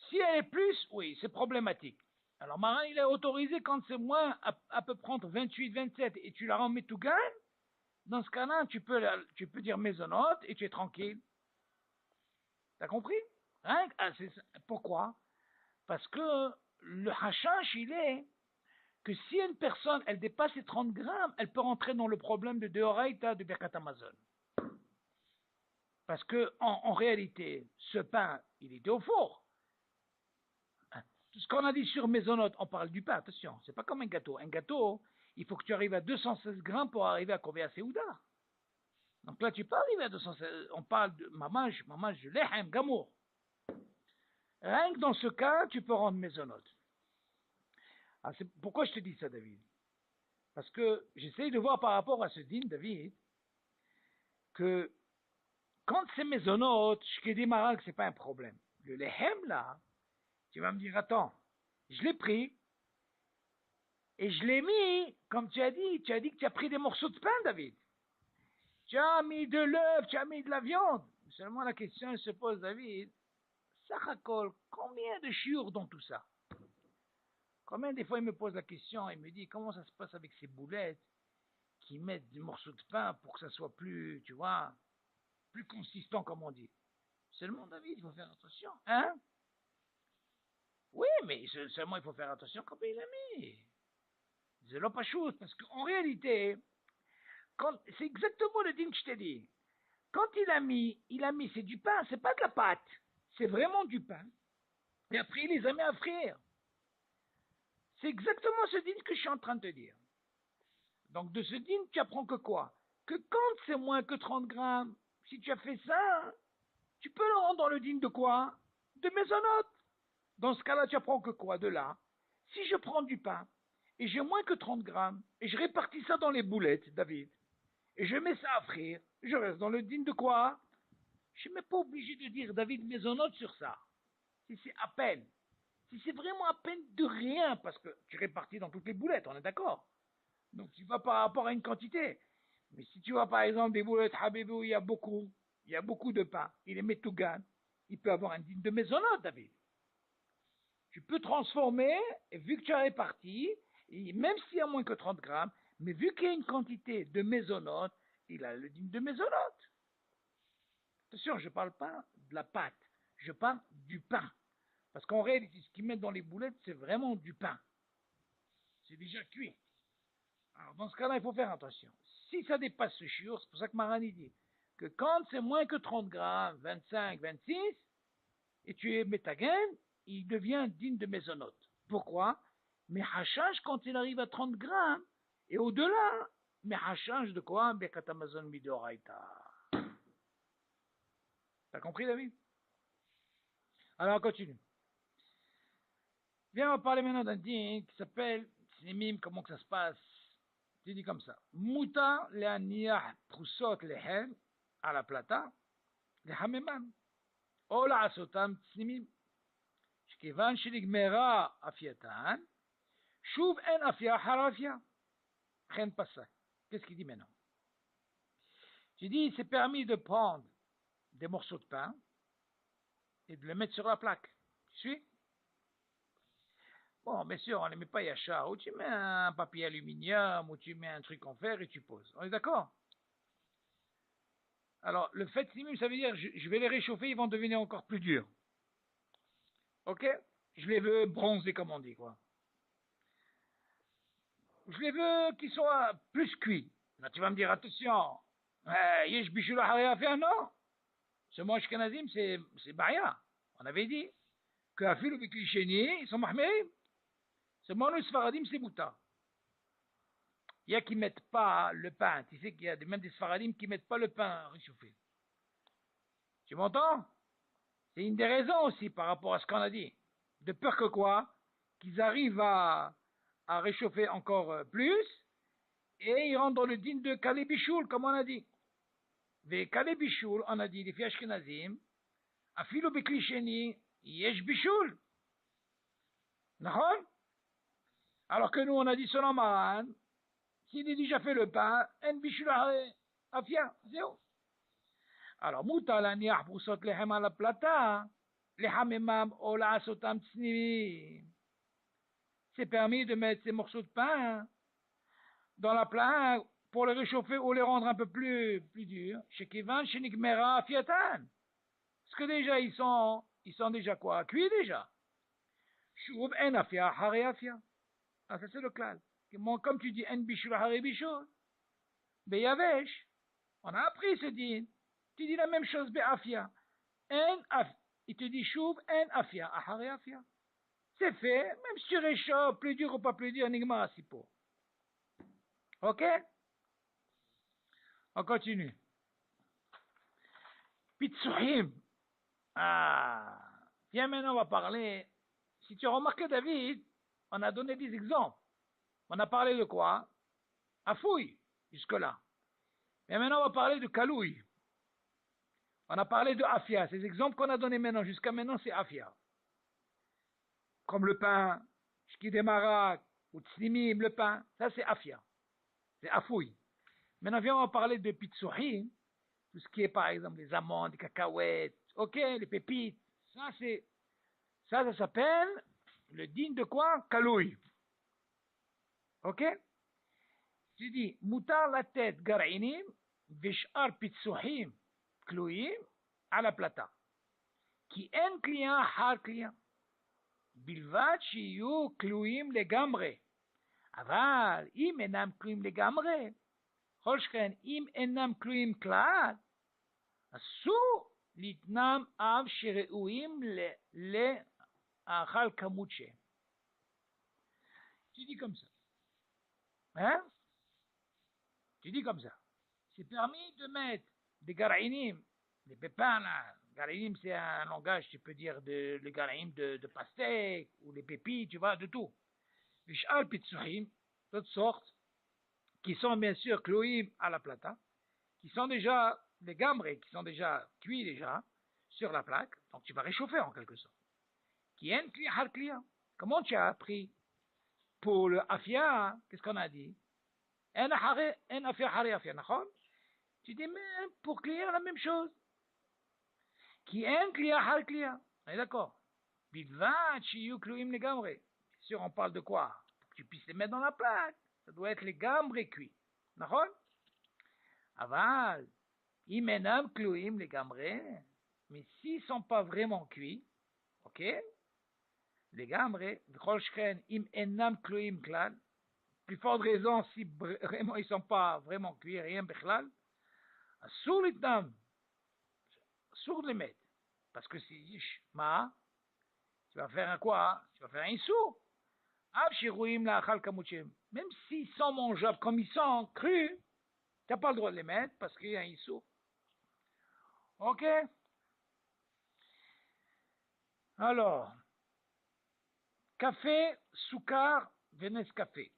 si elle est plus, oui, c'est problématique. Alors, Marin, il est autorisé quand c'est moins, à peu prendre 28, 27, et tu la rends Metougan. Dans ce cas-là, tu peux dire maisonnote et tu es tranquille. T'as compris? Hein? Pourquoi? Parce que le hashash, il est que si une personne, elle dépasse les 30 grammes, elle peut rentrer dans le problème de Deoraita de Birkat Amazon. Parce que, en réalité, ce pain, il était au four. Tout ce qu'on a dit sur maisonnote, on parle du pain, attention, c'est pas comme un gâteau. Un gâteau, il faut que tu arrives à 216 grammes pour arriver à combien à Seouda. Donc là, tu peux arriver à 216, on parle de mamage, lehem, gamour. Rien que dans ce cas, tu peux rendre maisonnote. Alors, c'est pourquoi je te dis ça, David? Parce que j'essaye de voir par rapport à ce dîne, David, que quand c'est maisonnote, je te dis, Maral, que c'est pas un problème. Le lehem, là, tu vas me dire, attends, je l'ai pris, et je l'ai mis, comme tu as dit que tu as pris des morceaux de pain, David. Tu as mis de l'œuf, tu as mis de la viande. Seulement la question se pose, David, ça racole, combien de chiours dans tout ça? Combien des fois il me pose la question, il me dit, comment ça se passe avec ces boulettes qui mettent des morceaux de pain pour que ça soit plus, tu vois, plus consistant, comme on dit. Seulement, David, il faut faire attention. Hein? Oui, mais seulement, il faut faire attention quand il a mis. C'est là pas chose, parce qu'en réalité, c'est exactement le din que je t'ai dit. Quand il a mis, c'est du pain, c'est pas de la pâte. C'est vraiment du pain. Et après, il les a mis à frire. C'est exactement ce din que je suis en train de te dire. Donc, de ce din, tu apprends que quoi? Que quand c'est moins que 30 grammes, si tu as fait ça, tu peux le rendre dans le din de quoi? De mésonote. Dans ce cas-là, tu apprends que quoi? De là. Si je prends du pain, et j'ai moins que 30 grammes, et je répartis ça dans les boulettes, David, et je mets ça à frire, je reste dans le din de quoi? Je suis même pas obligé de dire David mésonote sur ça. Si c'est à peine. Si c'est vraiment à peine de rien, parce que tu répartis dans toutes les boulettes, on est d'accord? Donc tu vas par rapport à une quantité. Mais si tu vois par exemple des boulettes Habibou, il y a beaucoup de pain, il est métougan, il peut avoir un digne de mésonote, David. Tu peux transformer, et vu que tu as réparti, et même s'il y a moins que 30 grammes, mais vu qu'il y a une quantité de mésonote, il a le digne de mésonote. Attention, je ne parle pas de la pâte, je parle du pain. Parce qu'en réalité, ce qu'ils mettent dans les boulettes, c'est vraiment du pain. C'est déjà cuit. Alors, dans ce cas-là, il faut faire attention. Si ça dépasse ce chiot, c'est pour ça que Marani dit que quand c'est moins que 30 grammes, 25, 26, et tu es métagen, il devient digne de mésonote. Pourquoi? Mais hachage quand il arrive à 30 grammes, et au-delà, mais hachage de quoi? Bekatamazon midoraita. T'as compris, David? Alors, on continue. Viens, on va parler maintenant d'un digne qui s'appelle, Sinimim, comment que ça se passe? Tu dis comme ça. Muta le'aniyah prusot lehem à la plata, lehamemam. או לעשותם צנימים, שכיוון שנגמרה אפייתן, שוב אין אפייה אחר אפייה. Rien passa. Qu'est-ce qu'il dit maintenant? J'ai dit, c'est permis de prendre des morceaux de pain et de les mettre sur la plaque. Tu suis? Bon, bien sûr, on ne les met pas yachar. Ou tu mets un papier aluminium, ou tu mets un truc en fer et tu poses. On est d'accord? Alors, le fait simul, ça veut dire, je vais les réchauffer, ils vont devenir encore plus durs. Ok? Je les veux bronzés, comme on dit, quoi. Je les veux qu'ils soient plus cuits. Là, tu vas me dire, attention, yesh bishul à faire, non? Ce moi ashkenazim, c'est baria. On avait dit que afil ou biklicheni, ils sont mahmerim. Ce moi sfaradim, c'est mouta. Il y a qui mettent pas le pain. Tu sais qu'il y a même des sfaradim qui mettent pas le pain réchauffé. Tu m'entends? C'est une des raisons aussi par rapport à ce qu'on a dit. De peur que quoi? Qu'ils arrivent à réchauffer encore plus, et ils rentrent dans le din de Kalebichoul, comme on a dit. Ve Kalebichoul, on a dit, les Fiashkenazim, Afilo Beklisheni, Yesh Bichoul. D'accord? Alors que nous, on a dit selon Maran, s'il a déjà fait le pain, En Bichoul Afia, zéro. Alors, Mouta la niach broussot lehem à la plata, lehamemam o la asotam tsnimi. C'est permis de mettre ces morceaux de pain dans la plaque pour les réchauffer ou les rendre un peu plus durs. Chez Kivan, chez Nigmera, Fiatan. Parce que déjà, ils sont déjà quoi? Cuits déjà. Shub en afia, hare afia. Ah, ça c'est le clal. Comme tu dis, en bishur, hare bishur. Beyavesh. On a appris ce din. Tu dis la même chose, be'afia. En af. Il te dit shub en afia, hare afia. C'est fait, même si tu réchauffes, plus dur ou pas plus dur, Nigma Asipo. Ok? On continue. Pitsuhim. Ah. Viens maintenant, on va parler. Si tu as remarqué, David, on a donné des exemples. On a parlé de quoi? Afouille, jusque-là. Mais maintenant, on va parler de Kalouille. On a parlé de Afia. Ces exemples qu'on a donnés maintenant, jusqu'à maintenant, c'est Afia. Comme le pain, Shkidemarak, ou Tsnimim, le pain. Ça, c'est Afia. C'est Afouille. Maintenant, viens, on va parler de Pitsuhim. Tout ce qui est, par exemple, les amandes, les cacahuètes, ok, les pépites. Ça s'appelle le digne de quoi? Kalouille. Ok? Tu dis, moutar la tête, gar'inim, vishar pitsuhim, תלויים על הפלטה. כי אין קליעה אחר קליעה. בלבד שיהיו תלויים לגמרי. אבל אם אינם תלויים לגמרי, כל שכן אם אינם תלויים כלל, אסור לתנם אף שראויים לאכל כמות שהם. Tu dis comme ça. Hein? Tu dis comme ça. C'est permis de mettre des garaïnim, des pépins là. Garaïnim, c'est un langage, tu peux dire, le garaïnim de pastèque, ou les pépis, tu vois, de tout. Les sh'al pitsuhim, toutes sortes, qui sont bien sûr cloïm à la plata, qui sont déjà les gambrés, qui sont déjà cuits déjà sur la plaque, donc tu vas réchauffer en quelque sorte. Qui est un client. Comment tu as appris? Pour le afia, qu'est-ce qu'on a dit? Un afia hari afia, d'accord? Tu dis, mais pour client, la même chose. Qui est un client har client. On est d'accord? Bilvat, chiyu kluim les gambrés. Bien sûr, on parle de quoi? Pour que tu puisses les mettre dans la plaque. Ça doit être les gambrés cuits. D'accord? Aval, imenam kluim les gambrés. Mais s'ils ne sont pas vraiment cuits, ok? Les gambrés, im enam kluim klal. Plus forte raison, si vraiment ils ne sont pas vraiment cuits, rien bechlal. Asur l'itnam. Asur les mettre. Parce que si ma, tu vas faire un quoi? Tu vas faire un sou. Même s'ils sont mangeables comme ils sont crus, tu n'as pas le droit de les mettre parce qu'il y a un issou. Ok? Alors, café, soukar, Nescafé.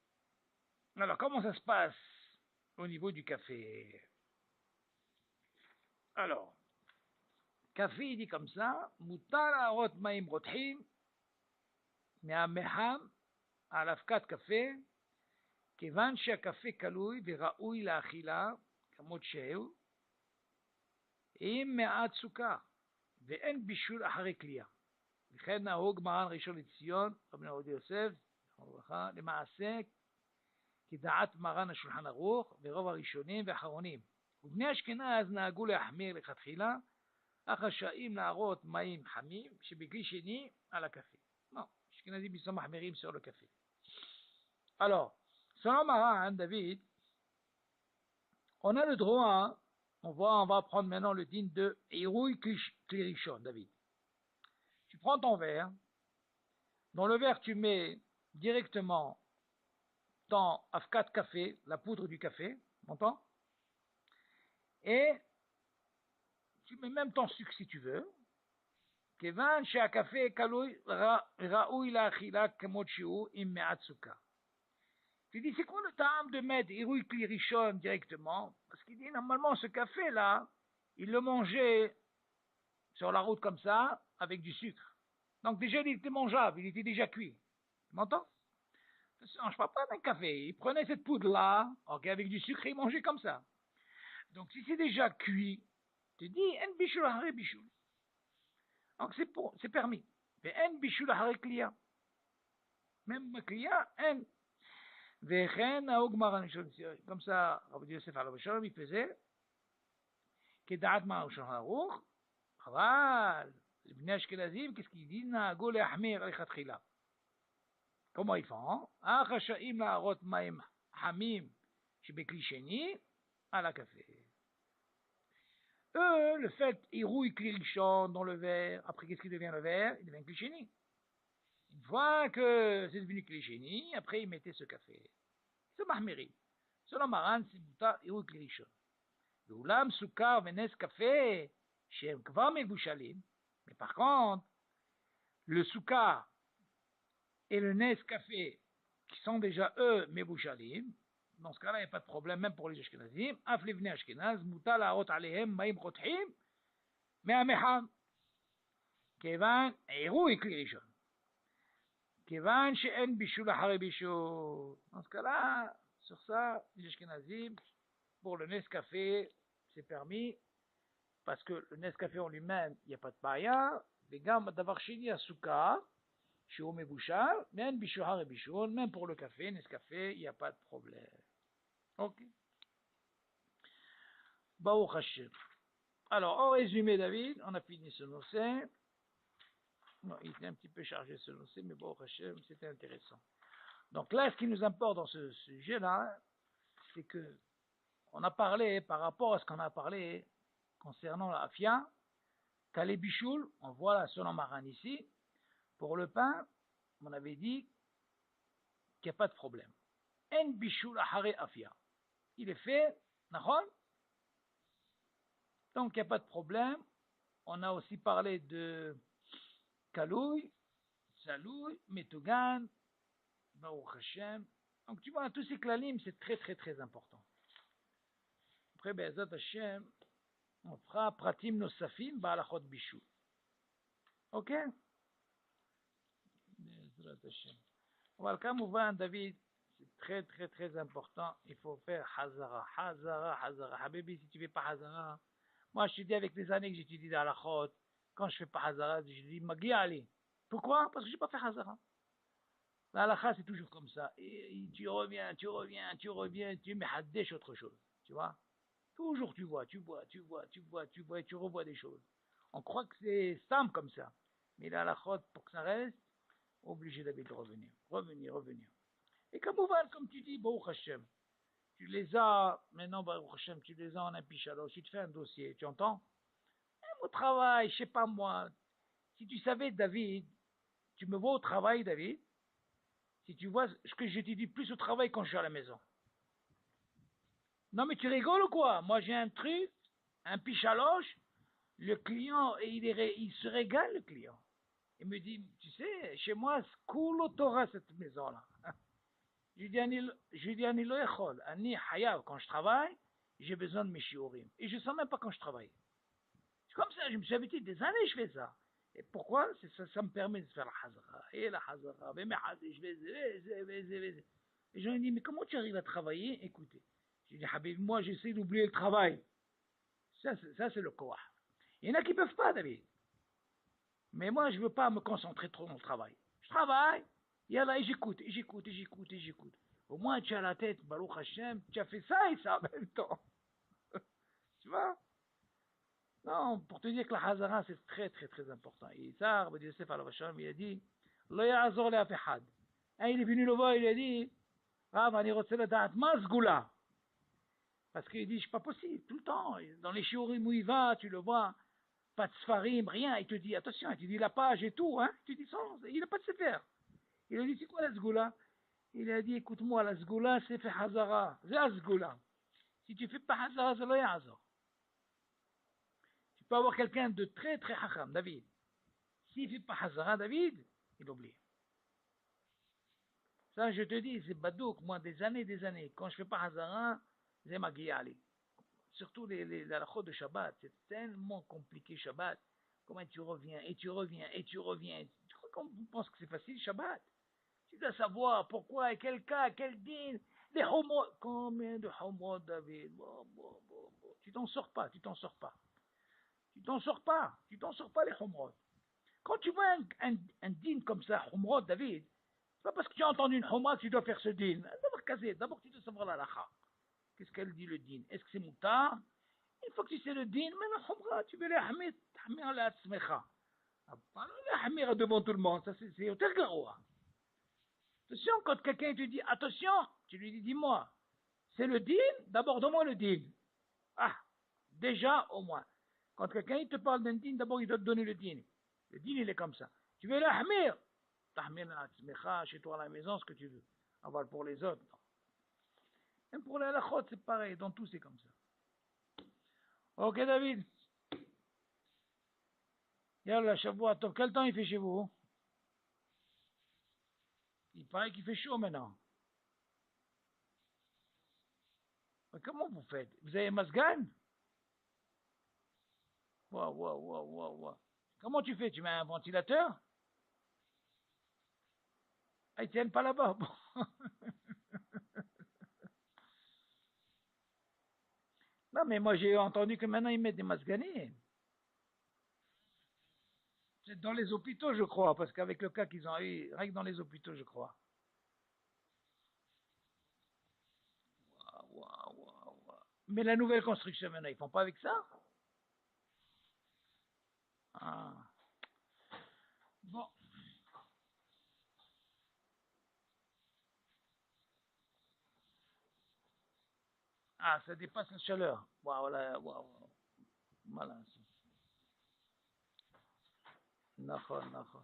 Alors, comment ça se passe au niveau du café? Alors, café, il dit comme ça, Mutara rot maim rothim, me'ameham, על אבקת קפה, כיוון שהקפה קלוי וראוי לאכילה, כמות שהוא, עם מעט סוכר, ואין בישול אחרי קליעה. וכן נהוג מרן ראשון לציון, רבי עובדיה יוסף, למעשה, כדעת מרן השולחן ערוך, ורוב הראשונים ואחרונים. ובני אשכנז נהגו להחמיר לכתחילה, אך רשאים להראות מים חמים, שבכלי שני על הקפה. Non, Ashkenazim ils sont mahmirim sur le café. Alors, selon Maran, David, on a le droit, on va prendre maintenant le din de Irouy Klirishon, David. Tu prends ton verre, dans le verre tu mets directement ton afkat café, la poudre du café, m'entends? Et tu mets même ton sucre si tu veux. כיוון שהקפה ראוי לאכילה כמות שהוא עם מעט סוכר. Tu dis, c'est quoi le temps de mettre Irouy Klirishon directement? Parce qu'il dit, normalement, ce café-là, il le mangeait sur la route comme ça, avec du sucre. Donc déjà, il était mangeable, il était déjà cuit. Tu m'entends? Ça ne mange pas d'un café. Il prenait cette poudre-là, ok, avec du sucre, et il mangeait comme ça. Donc si c'est déjà cuit, tu dis, en bichoul haré bichoul. Donc c'est permis. Mais en bichoul haré kliya. Même kliya, en. Comme ça, Rabbi Yosef Alav Shalom, il faisait, כדעת מרן שולחן ערוך, אבל בני אשכנזים, qu'est-ce qu'ils disent? נהגו להחמיר לכתחילה. Comment ils font? אך רשאים להראות מים חמים שבכלי שני על הקפה. Eux, le fait, ils rouillent Klirishon dans le verre. Après, qu'est-ce qui devient le verre? Il devient Klisheni. Une fois que c'est devenu Klisheni, après, ils mettaient ce café. C'est Mahmiri. Selon Maran, c'est Mouta, ils rouillent Klirishon. L'oulam, Soukar, Venes, Café, Shem, Kva, Mevushalim. Mais par contre, le Soukar et le Nescafé, qui sont déjà eux, Mevushalim, dans ce cas-là, il n'y a pas de problème, même pour les Ashkenazim. Af livnei Ashkenaz, mutal ha'arot alehem, maim rotchim, me'amecham. Kevan, Irouy Klirishon. Kevan, she'en bishul achare bishul. Dans ce cas-là, sur ça, les Ashkenazim, pour le Nescafé, c'est permis, parce que le Nescafé en lui-même, il n'y a pas de baya. Les gars, d'avoir chini à Soukar, Shio Mebouchal, même Bishouhar et Bichoun, même pour le café, Nescafé, il n'y a pas de problème. Ok. Baruch Hashem. Alors, en résumé, David, on a fini ce nocé. Non, il était un petit peu chargé ce nocé, mais bon, Hachem, c'était intéressant. Donc là, ce qui nous importe dans ce sujet-là, c'est que on a parlé, par rapport à ce qu'on a parlé concernant la afia, Kalé Bichoul, on voit la Sonomaran ici, pour le pain, on avait dit qu'il n'y a pas de problème. En Bichoul Ahare Afia. Il est fait, d'accord? Donc il n'y a pas de problème. On a aussi parlé de Kalouy, Salouy, Metougan, Baruch Hashem. Donc tu vois, tous ces klalim, c'est très très très important. Après, Be'ezat Hashem, on fera Pratim Nosafim, Ba'alachot Bishou. Ok? Be'ezat Hashem. Voilà, comme David, c'est très très très important. Il faut faire Hazara, Hazara, Hazara. Habibi, si tu ne fais pas Hazara, moi je te dis avec les années que j'étudie dans la Chod, quand je ne fais pas Hazara, je dis Magi Ali. Pourquoi? Parce que je n'ai pas fait Hazara. La halakha, c'est toujours comme ça. Et tu reviens, tu mets haddesh autre chose. Tu vois? Toujours tu vois, et tu revois des choses. On croit que c'est simple comme ça. Mais la halakha, pour que ça reste, obligé de revenir. Et comme tu dis, Baruch Hashem, tu les as, maintenant, Baruch Hashem, tu les as en un pichalo, si tu fais un dossier, tu entends? Au travail, je sais pas moi, si tu savais, David, tu me vois au travail, David, si tu vois ce que je te dis plus au travail quand je suis à la maison. Non mais tu rigoles ou quoi? Moi j'ai un truc, un pichaloche, le client, il se régale le client. Il me dit, tu sais, chez moi, c'est cool au Torah cette maison-là. Je lui dis, Ani lo echol, Ani hayav, quand je travaille, j'ai besoin de mes shiurim. Et je ne sens même pas quand je travaille. C'est comme ça, je me suis habitué, des années je fais ça. Et pourquoi? Ça me permet de faire la hazara. Et la hazara, mais je vais. Et je lui dis, mais comment tu arrives à travailler? Écoutez. Je dis, Habib, moi j'essaie d'oublier le travail. Ça c'est le koah. Il y en a qui ne peuvent pas, David. Mais moi, je ne veux pas me concentrer trop dans le travail. Je travaille, et là, j'écoute. Au moins, tu as la tête, Baruch Hashem, tu as fait ça et ça en même temps. Tu vois? Non, pour te dire que la Hazara, c'est très, très, très important. Et ça, Rabbi Yosef al-Vasham, il a dit, Lo ya'azor le afehad. Il est venu le voir, il a dit, Rav, ani rotse ledat, ma zgoula. Parce qu'il dit, c'est pas possible, tout le temps. Dans les shiurim où il va, tu le vois, pas de sfarim, rien. Il te dit, attention, il te dit la page et tout, hein. Tu dis, il n'a pas de sefer. Il a dit, c'est quoi la zgoula? Il a dit, écoute-moi, la zgoula, c'est fait hazara. C'est la zgoula. Si tu fais pas hazara, c'est lo ya'azor. Tu peux avoir quelqu'un de très très hacham, David. S'il ne fait pas hazara, David, il oublie. Ça, je te dis, c'est badouk, moi, des années. Quand je ne fais pas hazara, c'est ma guiali. Surtout les halachot de Shabbat. C'est tellement compliqué, Shabbat. Comment tu reviens. Tu crois qu'on pense que c'est facile, Shabbat? Tu dois savoir pourquoi, et quel cas, quel din. Les homos. Combien de homos, David? Bon. Tu t'en sors pas. Tu t'en sors pas, les homos. Quand tu vois un din comme ça, Humrod, David, c'est pas parce que tu as entendu une Humrod que tu dois faire ce din. D'abord, tu dois savoir la lacha. Qu'est-ce qu'elle dit le din? Est-ce que c'est moutar? Une fois que tu sais le din, maintenant, Humrod, tu veux les hamir la tzmecha. Pas les hamir devant tout le monde, ça c'est au tergaroua. Attention, quand quelqu'un te dit attention, tu lui dis dis-moi, c'est le din, d'abord donne-moi le din. Ah, déjà au moins. Quand quelqu'un te parle d'un din, d'abord il doit te donner le din. Le din, il est comme ça. Tu veux l'ahmir? T'ahmir la tzmecha, chez toi à la maison, ce que tu veux. Avoir pour les autres, non. Même pour les halachot, c'est pareil. Dans tout, c'est comme ça. Ok, David. Yallah, Shavua Tov. Quel temps il fait chez vous? Il paraît qu'il fait chaud maintenant. Mais comment vous faites? Vous avez masgan? Waouh. Comment tu fais? Tu mets un ventilateur? Ah, ils tiennent pas là-bas. Bon. Non, mais moi j'ai entendu que maintenant ils mettent des masganés. C'est dans les hôpitaux, je crois, parce qu'avec le cas qu'ils ont eu, rien que dans les hôpitaux, je crois. Waouh. Mais la nouvelle construction maintenant, ils font pas avec ça? Ah. Bon. Ah, ça dépasse la chaleur. Waouh, là, waouh. Malin. D'accord, d'accord.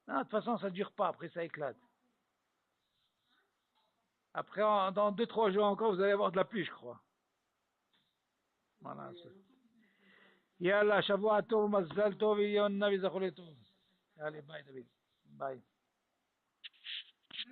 Non, de toute façon, ça dure pas. Après, ça éclate. Après, dans 2-3 jours encore, vous allez avoir de la pluie, je crois. Voilà. Yallah, Shavua Tov, Mazdal Tov, Yon Navi Zachole Tov. Allez, bye, David. Bye.